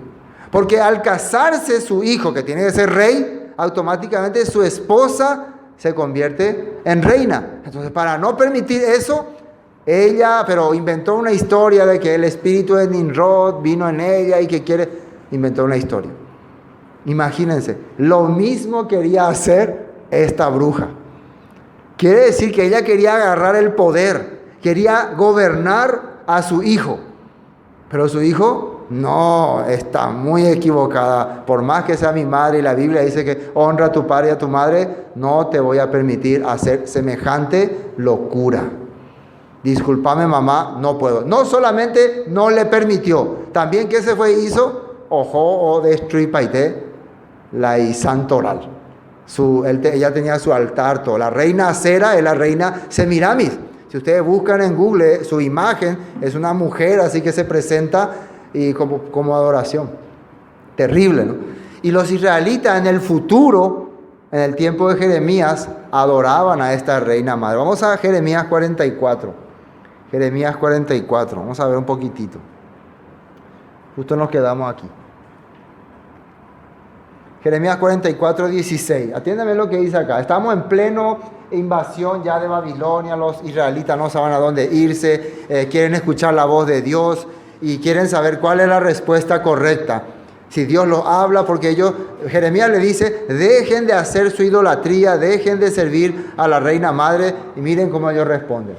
Porque al casarse su hijo, que tiene que ser rey, automáticamente su esposa se convierte en reina. Entonces, para no permitir eso, ella, pero inventó una historia de que el espíritu de Nimrod vino en ella y que inventó una historia. Imagínense, lo mismo quería hacer esta bruja. Quiere decir que ella quería agarrar el poder, quería gobernar a su hijo. Pero su hijo, no, está muy equivocada. Por más que sea mi madre, y la Biblia dice que honra a tu padre y a tu madre, no te voy a permitir hacer semejante locura. Discúlpame, mamá, no puedo. No solamente no le permitió, también que se fue hizo, ojo o destruipaite, la santoral. Ella tenía su altar, todo. La reina Acera es la reina Semiramis. Si ustedes buscan en Google, su imagen es una mujer, así que se presenta y como adoración. Terrible, ¿no? Y los israelitas en el futuro, en el tiempo de Jeremías, adoraban a esta reina madre. Vamos a Jeremías 44. Jeremías 44. Vamos a ver un poquitito. Justo nos quedamos aquí. Jeremías 44, 16. Atiéndame lo que dice acá. Estamos en pleno invasión ya de Babilonia. Los israelitas no saben a dónde irse. Quieren escuchar la voz de Dios y quieren saber cuál es la respuesta correcta. Si Dios los habla, porque Jeremías le dice, dejen de hacer su idolatría, dejen de servir a la reina madre. Y miren cómo ellos responden.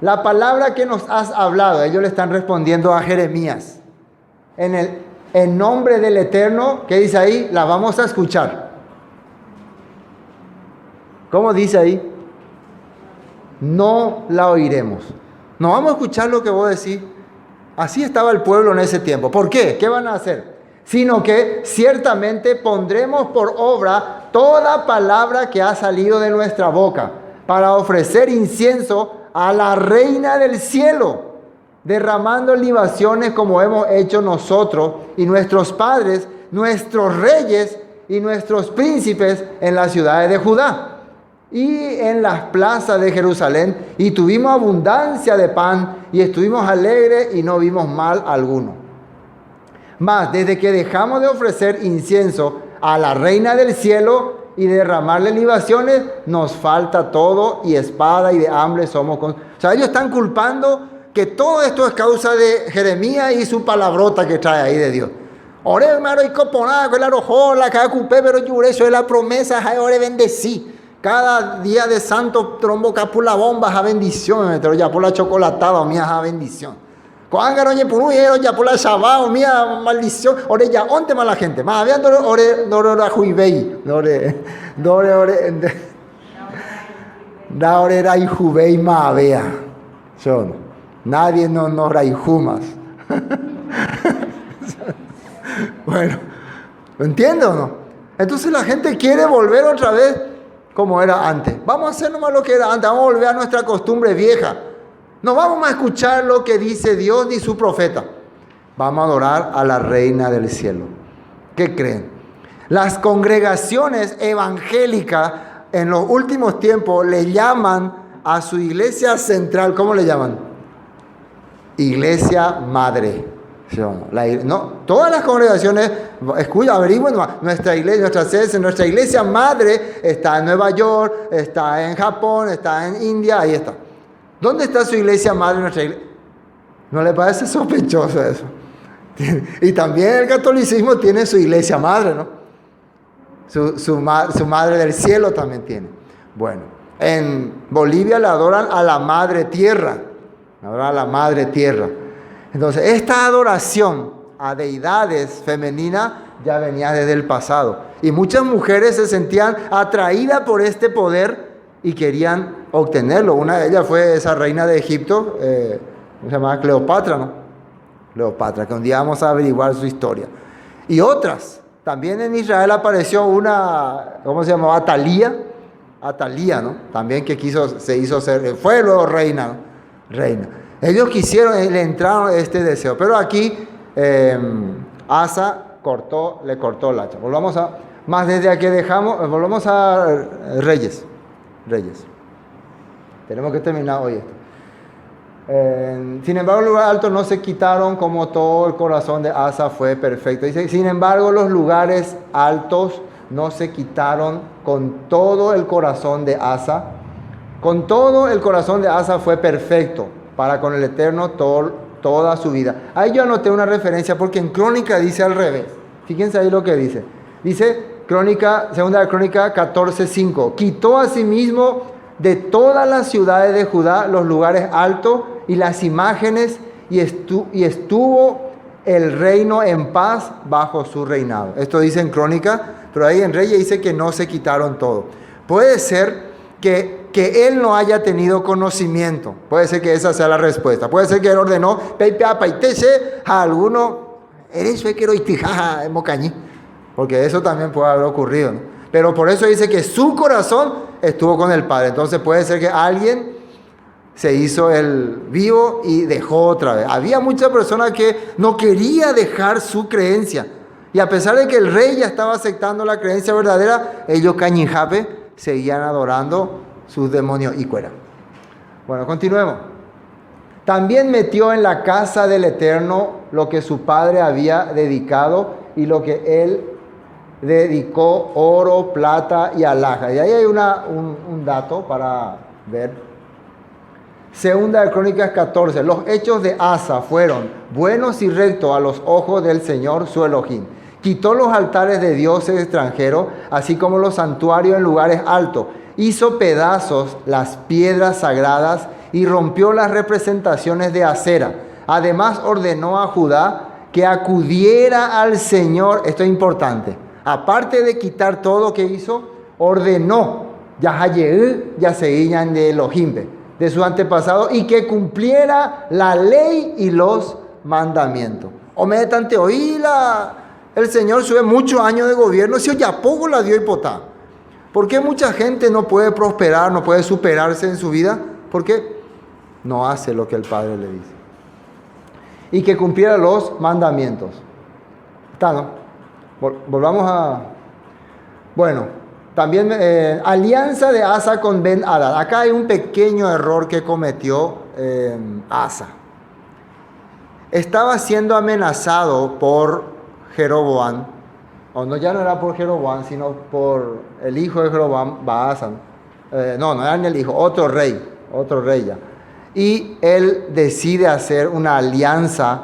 La palabra que nos has hablado, ellos le están respondiendo a Jeremías. En nombre del Eterno, ¿qué dice ahí? La vamos a escuchar. ¿Cómo dice ahí? No la oiremos. No vamos a escuchar lo que vos decís. Así estaba el pueblo en ese tiempo. ¿Por qué? ¿Qué van a hacer? sino que ciertamente pondremos por obra toda palabra que ha salido de nuestra boca, para ofrecer incienso a la Reina del cielo, derramando libaciones como hemos hecho nosotros y nuestros padres, nuestros reyes y nuestros príncipes en las ciudades de Judá y en las plazas de Jerusalén, y tuvimos abundancia de pan y estuvimos alegres y no vimos mal alguno. Mas desde que dejamos de ofrecer incienso a la Reina del cielo y derramarle libaciones, nos falta todo, y espada y de hambre somos. O sea, ellos están culpando que todo esto es causa de Jeremías y su palabrota que trae ahí de Dios. Ore hermano y coponada con la rojola, cada cupé, pero yo eso es la promesa, ore bendecí. Cada día de santo trombo capula bomba a bendición, pero ya por la chocolatada o mía a bendición. Cuángaro ye puruyero ya por la shabao mía maldición, ore ya onte mala gente. Más habían ore la juibei, ore da ore ra jubei ma vea. Yo no. Nadie no raijumas. Bueno, ¿lo entiende o no? Entonces la gente quiere volver otra vez como era antes. Vamos a hacer nomás lo que era antes, vamos a volver a nuestra costumbre vieja. No vamos a escuchar lo que dice Dios ni su profeta. Vamos a adorar a la Reina del cielo. ¿Qué creen? Las congregaciones evangélicas en los últimos tiempos le llaman a su iglesia central, ¿cómo le llaman? Iglesia madre. No, todas las congregaciones, escucha, averigüen, nuestra iglesia madre está en Nueva York, está en Japón, está en India, ahí está. ¿Dónde está su iglesia madre, nuestra iglesia? ¿No le parece sospechoso eso? Y también el catolicismo tiene su iglesia madre, ¿no? Su madre del cielo también tiene. Bueno, en Bolivia le adoran a la madre tierra. Adoran a la madre tierra. Entonces, esta adoración a deidades femeninas ya venía desde el pasado. Y muchas mujeres se sentían atraídas por este poder y querían obtenerlo. Una de ellas fue esa reina de Egipto, se llamaba Cleopatra, ¿no? Cleopatra, que un día vamos a averiguar su historia. Y otras. También en Israel apareció una, ¿cómo se llamaba? Atalía, ¿no? También que se hizo ser, fue luego reina, ¿no? Reina. Ellos quisieron, le entraron este deseo. Pero aquí Asa le cortó el hacha. Más desde que dejamos, volvamos a Reyes. Tenemos que terminar hoy esto. Sin embargo, los lugares altos no se quitaron, como todo el corazón de Asa fue perfecto. Dice, sin embargo, los lugares altos no se quitaron con todo el corazón de Asa. Con todo el corazón de Asa fue perfecto para con el Eterno toda su vida. Ahí yo anoté una referencia porque en Crónica dice al revés. Fíjense ahí lo que dice. Dice segunda de Crónica 14:5. Quitó a sí mismo de todas las ciudades de Judá los lugares altos y las imágenes, y estuvo el reino en paz bajo su reinado. Esto dice en Crónica, pero ahí en Reyes dice que no se quitaron todo. Puede ser que él no haya tenido conocimiento. Puede ser que esa sea la respuesta. Puede ser que él ordenó a alguno, porque eso también puede haber ocurrido, ¿no? Pero por eso dice que su corazón estuvo con el Padre. Entonces puede ser que alguien se hizo el vivo y dejó otra vez. Había muchas personas que no quería dejar su creencia. Y a pesar de que el rey ya estaba aceptando la creencia verdadera, ellos cañijape seguían adorando sus demonios y cuera. Bueno, continuemos. También metió en la casa del Eterno lo que su padre había dedicado y lo que él dedicó, oro, plata y alhaja. Y ahí hay un dato para ver. Segunda de Crónicas 14. Los hechos de Asa fueron buenos y rectos a los ojos del Señor su Elohim. Quitó los altares de dioses extranjeros, así como los santuarios en lugares altos. Hizo pedazos las piedras sagradas y rompió las representaciones de acera. Además ordenó a Judá que acudiera al Señor. Esto es importante. Aparte de quitar todo lo que hizo, ordenó de Elohim, de su antepasado, y que cumpliera la ley y los mandamientos. O mediante oí el Señor sube muchos años de gobierno, si ya poco la dio hipotá. ¿Por qué mucha gente no puede prosperar, no puede superarse en su vida? Porque no hace lo que el Padre le dice. Y que cumpliera los mandamientos. Está, ¿no? Volvamos a... Bueno, también alianza de Asa con Ben-Hadad. Acá hay un pequeño error que cometió Asa. Estaba siendo amenazado por Jeroboam. O no, ya no era por Jeroboam, sino por el hijo de Jeroboam, Baasa. No era ni el hijo, otro rey ya. Y él decide hacer una alianza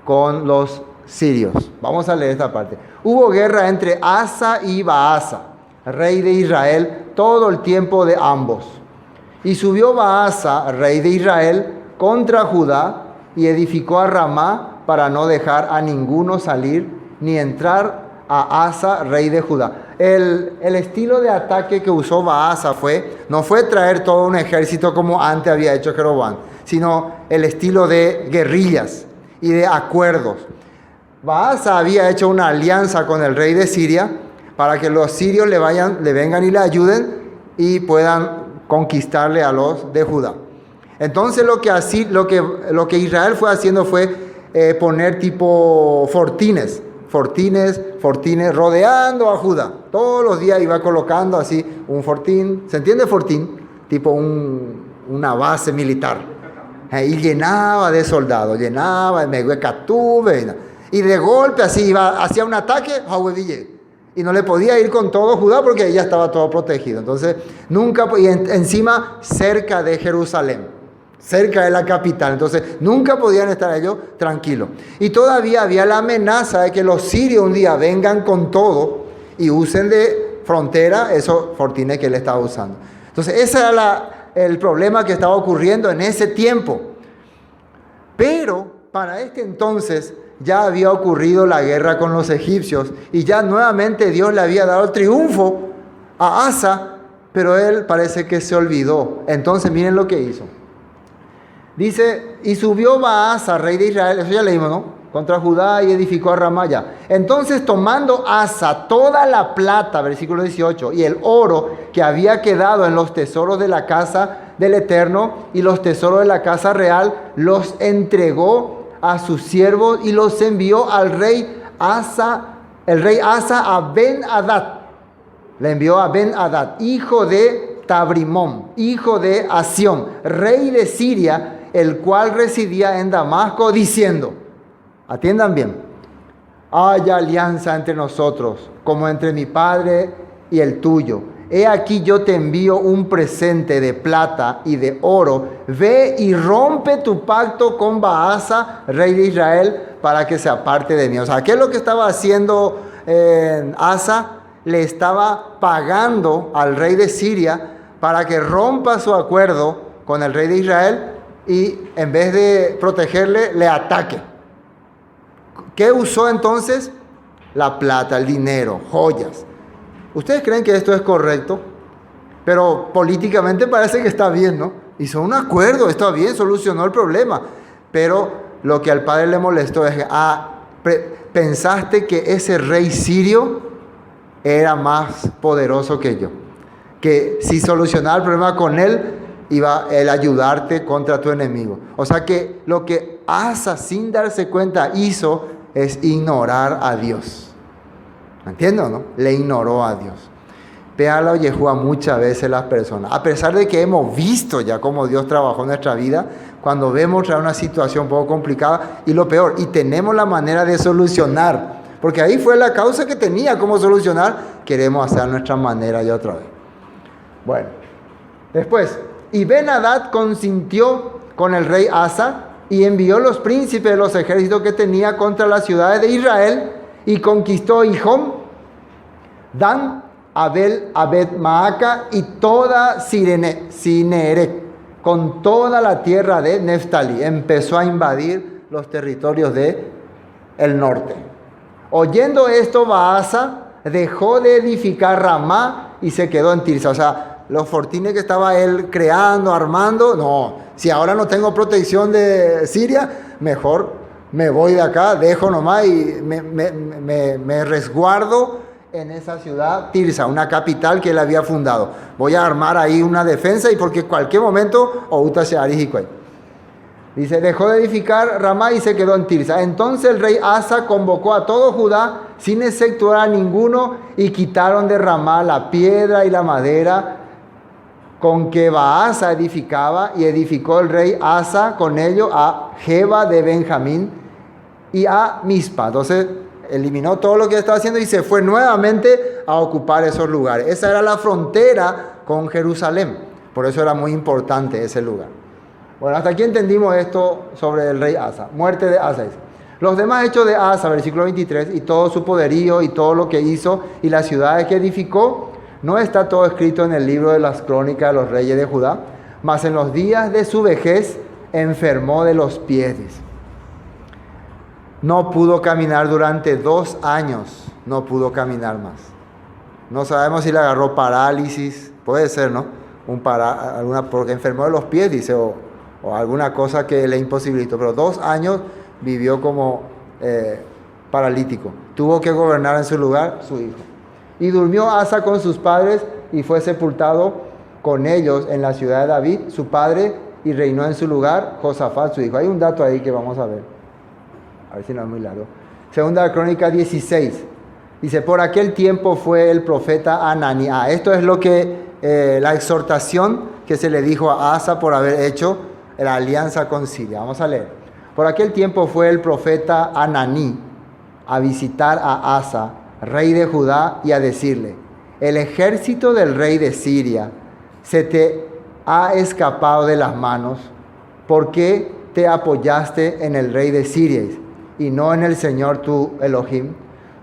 con los sirios. Vamos a leer esta parte. Hubo guerra entre Asa y Baasa, rey de Israel, todo el tiempo de ambos. Y subió Baasa, rey de Israel, contra Judá y edificó a Ramá para no dejar a ninguno salir ni entrar a Asa, rey de Judá. El estilo de ataque que usó Baasa no fue traer todo un ejército como antes había hecho Jeroboam, sino el estilo de guerrillas y de acuerdos. Baasa había hecho una alianza con el rey de Siria para que los sirios le vengan y le ayuden y puedan conquistarle a los de Judá. Entonces lo que Israel fue haciendo fue poner tipo fortines, rodeando a Judá. Todos los días iba colocando así un fortín, ¿se entiende fortín? Tipo una base militar. Y llenaba de soldados, llenaba de Meguecatube. Y de golpe así hacía un ataque, y no le podía ir con todo Judá porque ya estaba todo protegido. Entonces, encima cerca de Jerusalén, cerca de la capital. Entonces, nunca podían estar ellos tranquilos. Y todavía había la amenaza de que los sirios un día vengan con todo y usen de frontera esos fortines que él estaba usando. Entonces, ese era el problema que estaba ocurriendo en ese tiempo. Pero, para este entonces, ya había ocurrido la guerra con los egipcios y ya nuevamente Dios le había dado el triunfo a Asa, pero él parece que se olvidó. Entonces miren lo que hizo. Dice, y subió Baasa, rey de Israel, eso ya leímos, ¿no? Contra Judá y edificó a Ramá. Entonces tomando Asa toda la plata, versículo 18, y el oro que había quedado en los tesoros de la casa del Eterno y los tesoros de la casa real, los entregó a sus siervos y los envió al rey Asa, a Ben-Hadad. Le envió a Ben-Hadad, hijo de Tabrimón, hijo de Asión, rey de Siria, el cual residía en Damasco, diciendo, atiendan bien, haya alianza entre nosotros, como entre mi padre y el tuyo. He aquí yo te envío un presente de plata y de oro. Ve y rompe tu pacto con Baasa, rey de Israel, para que se aparte de mí. O sea, ¿qué es lo que estaba haciendo Asa? Le estaba pagando al rey de Siria para que rompa su acuerdo con el rey de Israel y en vez de protegerle, le ataque. ¿Qué usó entonces? La plata, el dinero, joyas. ¿Ustedes creen que esto es correcto? Pero políticamente parece que está bien, ¿no? Hizo un acuerdo, está bien, solucionó el problema. Pero lo que al padre le molestó es que, pensaste que ese rey sirio era más poderoso que yo. Que si solucionaba el problema con él, iba él a ayudarte contra tu enemigo. O sea que lo que Asa, sin darse cuenta, hizo es ignorar a Dios. ¿Entiendes o no? Le ignoró a Dios. Péala o Yehúa muchas veces las personas. A pesar de que hemos visto ya cómo Dios trabajó en nuestra vida, cuando vemos una situación un poco complicada y lo peor, y tenemos la manera de solucionar, porque ahí fue la causa que tenía cómo solucionar, queremos hacer nuestra manera y otra vez. Bueno, después, y Ben-Hadad consintió con el rey Asa y envió los príncipes de los ejércitos que tenía contra las ciudades de Israel y conquistó Hijón, Dan, Abed-Maaca y toda Cinerec, con toda la tierra de Neftalí. Empezó a invadir los territorios del norte. Oyendo esto, Baasa dejó de edificar Ramá y se quedó en Tirsa. O sea, los fortines que estaba él creando, armando, no, si ahora no tengo protección de Siria, mejor me voy de acá, dejo nomás y me resguardo en esa ciudad, Tirsa, una capital que él había fundado. Voy a armar ahí una defensa y porque en cualquier momento Outa se arijicuay. Dice, dejó de edificar Ramá y se quedó en Tirsa. Entonces el rey Asa convocó a todo Judá sin exceptuar a ninguno y quitaron de Ramá la piedra y la madera con que Baasa edificaba, y edificó el rey Asa con ello a Geba de Benjamín y a Mizpa. Entonces eliminó todo lo que estaba haciendo y se fue nuevamente a ocupar esos lugares. Esa era la frontera con Jerusalén. Por eso era muy importante ese lugar. Bueno, hasta aquí entendimos esto sobre el rey Asa. Muerte de Asa. Los demás hechos de Asa, versículo 23, y todo su poderío y todo lo que hizo y las ciudades que edificó, no está todo escrito en el libro de las crónicas de los reyes de Judá, mas en los días de su vejez enfermó de los pies. No pudo caminar durante 2 años, no pudo caminar más. No sabemos si le agarró parálisis, puede ser, ¿no? Porque enfermó de los pies, dice, o alguna cosa que le imposibilitó, pero 2 años vivió como paralítico. Tuvo que gobernar en su lugar su hijo. Y durmió Asa con sus padres y fue sepultado con ellos en la ciudad de David, su padre, y reinó en su lugar Josafat, su hijo. Hay un dato ahí que vamos a ver si no es muy largo. Segunda de Crónicas 16. Dice, por aquel tiempo fue el profeta Ananí. Esto es lo que la exhortación que se le dijo a Asa por haber hecho la alianza con Siria. Vamos a leer. Por aquel tiempo fue el profeta Ananí a visitar a Asa, rey de Judá, y a decirle, el ejército del rey de Siria se te ha escapado de las manos. ¿Por qué te apoyaste en el rey de Siria y no en el Señor tu Elohim?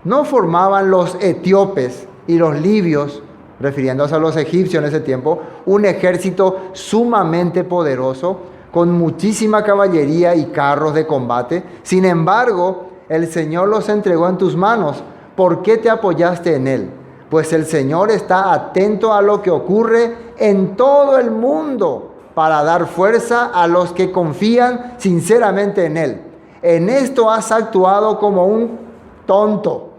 ¿No formaban los etíopes y los libios, refiriéndose a los egipcios en ese tiempo, un ejército sumamente poderoso, con muchísima caballería y carros de combate? Sin embargo, el Señor los entregó en tus manos. ¿Por qué te apoyaste en Él? Pues el Señor está atento a lo que ocurre en todo el mundo para dar fuerza a los que confían sinceramente en Él. En esto has actuado como un tonto,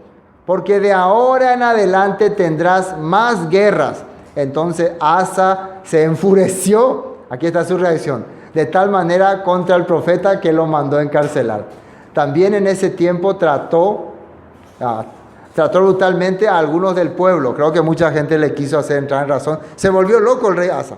porque de ahora en adelante tendrás más guerras. Entonces Asa se enfureció, aquí está su reacción, de tal manera contra el profeta que lo mandó encarcelar. También en ese tiempo trató brutalmente a algunos del pueblo. Creo que mucha gente le quiso hacer entrar en razón. Se volvió loco el rey Asa.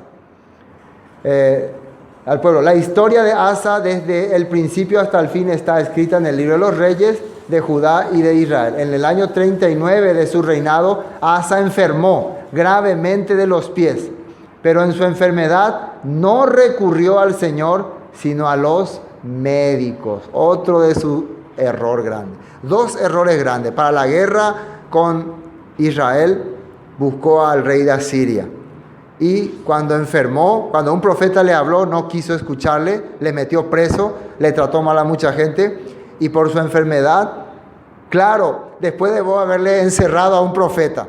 Al pueblo. La historia de Asa desde el principio hasta el fin está escrita en el libro de los reyes de Judá y de Israel. En el año 39 de su reinado, Asa enfermó gravemente de los pies, pero en su enfermedad no recurrió al Señor, sino a los médicos. Otro de su error grande. 2 errores grandes. Para la guerra con Israel, buscó al rey de Asiria. Y cuando enfermó, cuando un profeta le habló, no quiso escucharle, le metió preso, le trató mal a mucha gente. Y por su enfermedad, claro, después de vos haberle encerrado a un profeta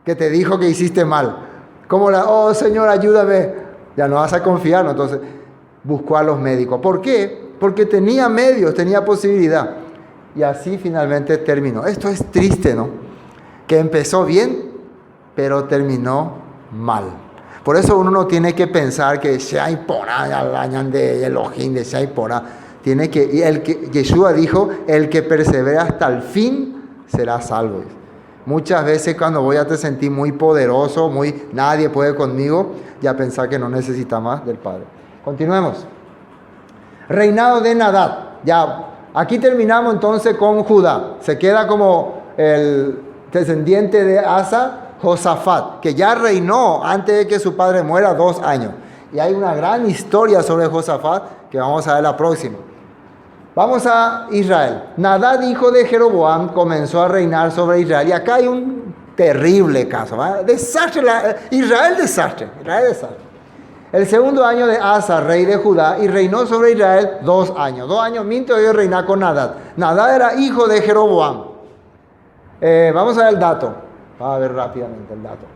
que te dijo que hiciste mal, oh Señor, ayúdame, ya no vas a confiar, ¿no? Entonces buscó a los médicos. ¿Por qué? Porque tenía medios, tenía posibilidad. Y así finalmente terminó. Esto es triste, ¿no? Que empezó bien, pero terminó mal. Por eso uno no tiene que pensar que sea imporá, de Elohim, de sea imporá. Tiene que, Yeshua dijo, el que persevera hasta el fin será salvo. Muchas veces cuando voy a te sentir muy poderoso, nadie puede conmigo, ya pensar que no necesita más del Padre. Continuemos. Reinado de Nadab. Ya, aquí terminamos entonces con Judá. Se queda como el descendiente de Asa, Josafat, que ya reinó antes de que su padre muera 2 años. Y hay una gran historia sobre Josafat que vamos a ver la próxima. Vamos a Israel. Nadab, hijo de Jeroboam, comenzó a reinar sobre Israel. Y acá hay un terrible caso, ¿verdad? Desastre, Israel desastre. El segundo año de Asa, rey de Judá, y reinó sobre Israel 2 años. 2 años minto de reinar con Nadab. Nadab era hijo de Jeroboam. Vamos a ver el dato. Vamos a ver rápidamente el dato.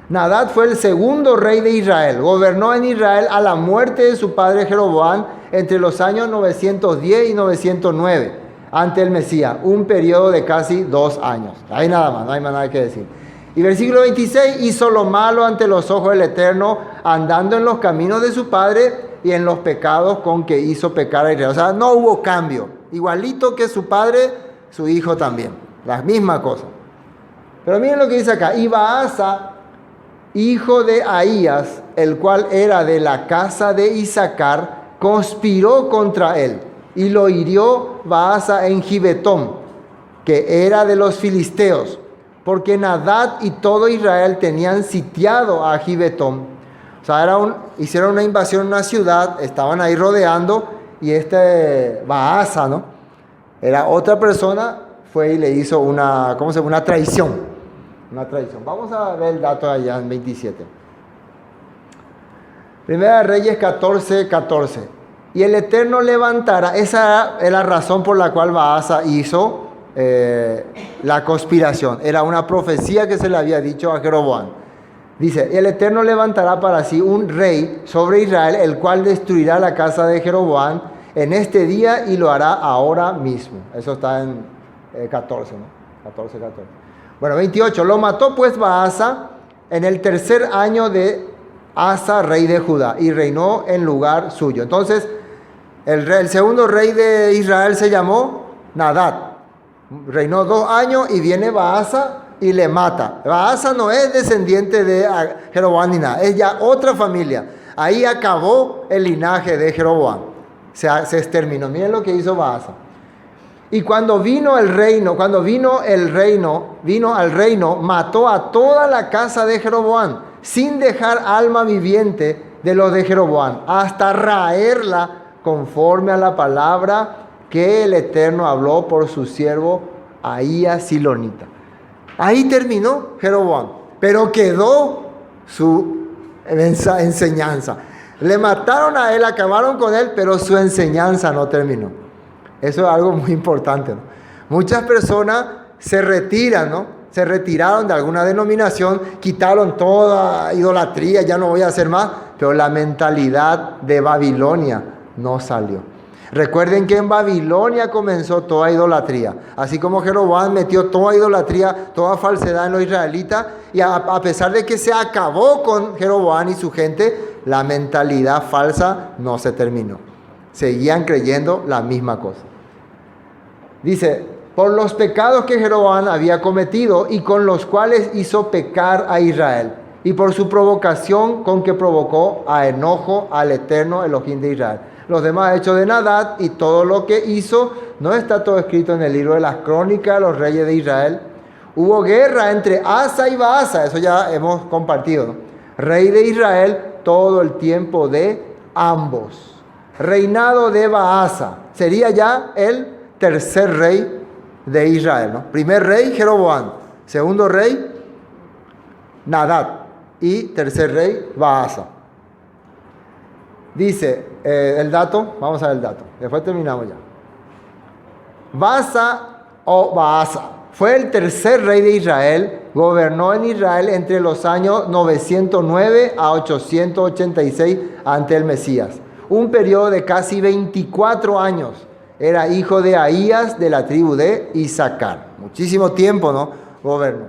Nadab fue el segundo rey de Israel. Gobernó en Israel a la muerte de su padre Jeroboam entre los años 910 y 909 ante el Mesías. Un periodo de casi 2 años. Ahí nada más, no hay más nada que decir. Y versículo 26, hizo lo malo ante los ojos del Eterno, andando en los caminos de su padre y en los pecados con que hizo pecar a Israel. O sea, no hubo cambio. Igualito que su padre, su hijo también. La misma cosa. Pero miren lo que dice acá. Y Baasa, hijo de Ahías, el cual era de la casa de Isaacar, conspiró contra él y lo hirió Baasa en Gibetón, que era de los filisteos, porque Nadab y todo Israel tenían sitiado a Gibetón. O sea, hicieron una invasión en una ciudad, estaban ahí rodeando, y Baasa, ¿no? Era otra persona, fue y le hizo una traición. Una traición. Vamos a ver el dato allá en 27. Primera de Reyes 14:14. Y el Eterno levantará, esa es la razón por la cual Baasa hizo la conspiración. Era una profecía que se le había dicho a Jeroboam. Dice, el Eterno levantará para sí un rey sobre Israel, el cual destruirá la casa de Jeroboam en este día y lo hará ahora mismo. Eso está en 14, ¿no? 14. Bueno, 28. Lo mató pues Baasa en el tercer año de Asa, rey de Judá, y reinó en lugar suyo. Entonces, el segundo rey de Israel se llamó Nadab. Reinó 2 años y viene Baasa y le mata. Baasa no es descendiente de Jeroboam ni nada, es ya otra familia. Ahí acabó el linaje de Jeroboam. Se exterminó. Miren lo que hizo Baasa. Y cuando vino al reino, mató a toda la casa de Jeroboam, sin dejar alma viviente de los de Jeroboam, hasta raerla conforme a la palabra que el Eterno habló por su siervo Ahías Silonita. Ahí terminó Jeroboam, pero quedó su enseñanza. Le mataron a él, acabaron con él, pero su enseñanza no terminó. Eso es algo muy importante, ¿no? Muchas personas se retiran, ¿no? Se retiraron de alguna denominación, quitaron toda idolatría, ya no voy a hacer más, pero la mentalidad de Babilonia no salió. Recuerden que en Babilonia comenzó toda idolatría, así como Jeroboam metió toda idolatría, toda falsedad en los israelitas, y a pesar de que se acabó con Jeroboam y su gente, la mentalidad falsa no se terminó. Seguían creyendo la misma cosa. Dice, por los pecados que Jeroboam había cometido y con los cuales hizo pecar a Israel, y por su provocación con que provocó a enojo al Eterno Elohim de Israel. Los demás hechos de Nadab y todo lo que hizo, no está todo escrito en el libro de las crónicas de los reyes de Israel. Hubo guerra entre Asa y Baasa, eso ya hemos compartido, ¿no? Rey de Israel todo el tiempo de ambos. Reinado de Baasa, sería ya el tercer rey de Israel, ¿no? Primer rey, Jeroboam. Segundo rey, Nadab. Y tercer rey, Baasa. Dice el dato, vamos a ver el dato, después terminamos ya. Baasa fue el tercer rey de Israel, gobernó en Israel entre los años 909 a 886 ante el Mesías. Un periodo de casi 24 años. Era hijo de Ahías de la tribu de Isaacar. Muchísimo tiempo, ¿no? Gobernó.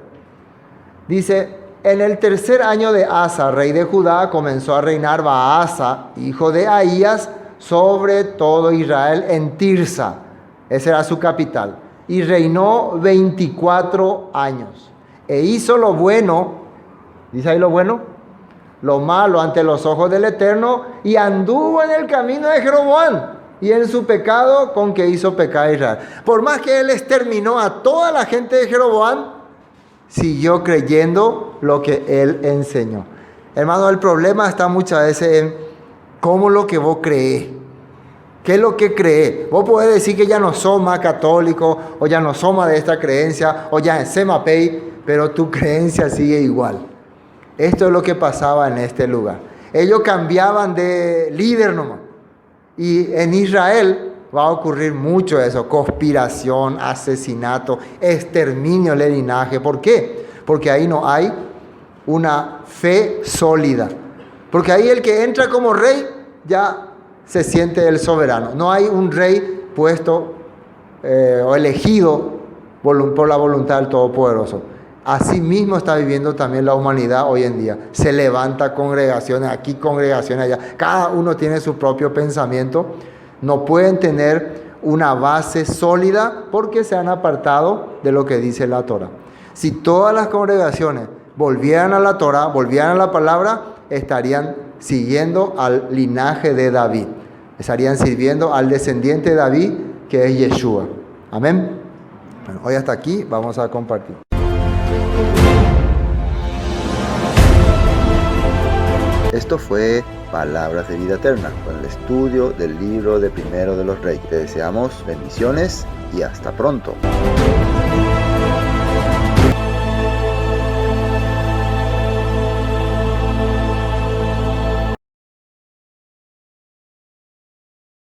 Dice, en el tercer año de Asa, rey de Judá, comenzó a reinar Baasa, hijo de Ahías, sobre todo Israel en Tirsa. Esa era su capital. Y reinó 24 años. E hizo lo bueno, ¿dice ahí lo bueno? Lo malo ante los ojos del Eterno, y anduvo en el camino de Jeroboam, y en su pecado con que hizo pecar a Israel. Por más que él exterminó a toda la gente de Jeroboam, siguió creyendo lo que él enseñó. Hermano, el problema está muchas veces en cómo lo que vos crees. ¿Qué es lo que crees? Vos podés decir que ya no sos más católico, o ya no sos más de esta creencia, o ya en Semapey, pero tu creencia sigue igual. Esto es lo que pasaba en este lugar. Ellos cambiaban de líder nomás. Y en Israel va a ocurrir mucho eso, conspiración, asesinato, exterminio del linaje. ¿Por qué? Porque ahí no hay una fe sólida. Porque ahí el que entra como rey ya se siente el soberano. No hay un rey puesto o elegido por la voluntad del Todopoderoso. Así mismo está viviendo también la humanidad hoy en día. Se levanta congregaciones aquí, congregaciones allá. Cada uno tiene su propio pensamiento. No pueden tener una base sólida porque se han apartado de lo que dice la Torah. Si todas las congregaciones volvieran a la Torah, volvieran a la palabra, estarían siguiendo al linaje de David. Estarían sirviendo al descendiente de David, que es Yeshua. Amén. Bueno, hoy hasta aquí vamos a compartir. Esto fue Palabras de Vida Eterna, con el estudio del libro de Primero de los Reyes. Te deseamos bendiciones y hasta pronto.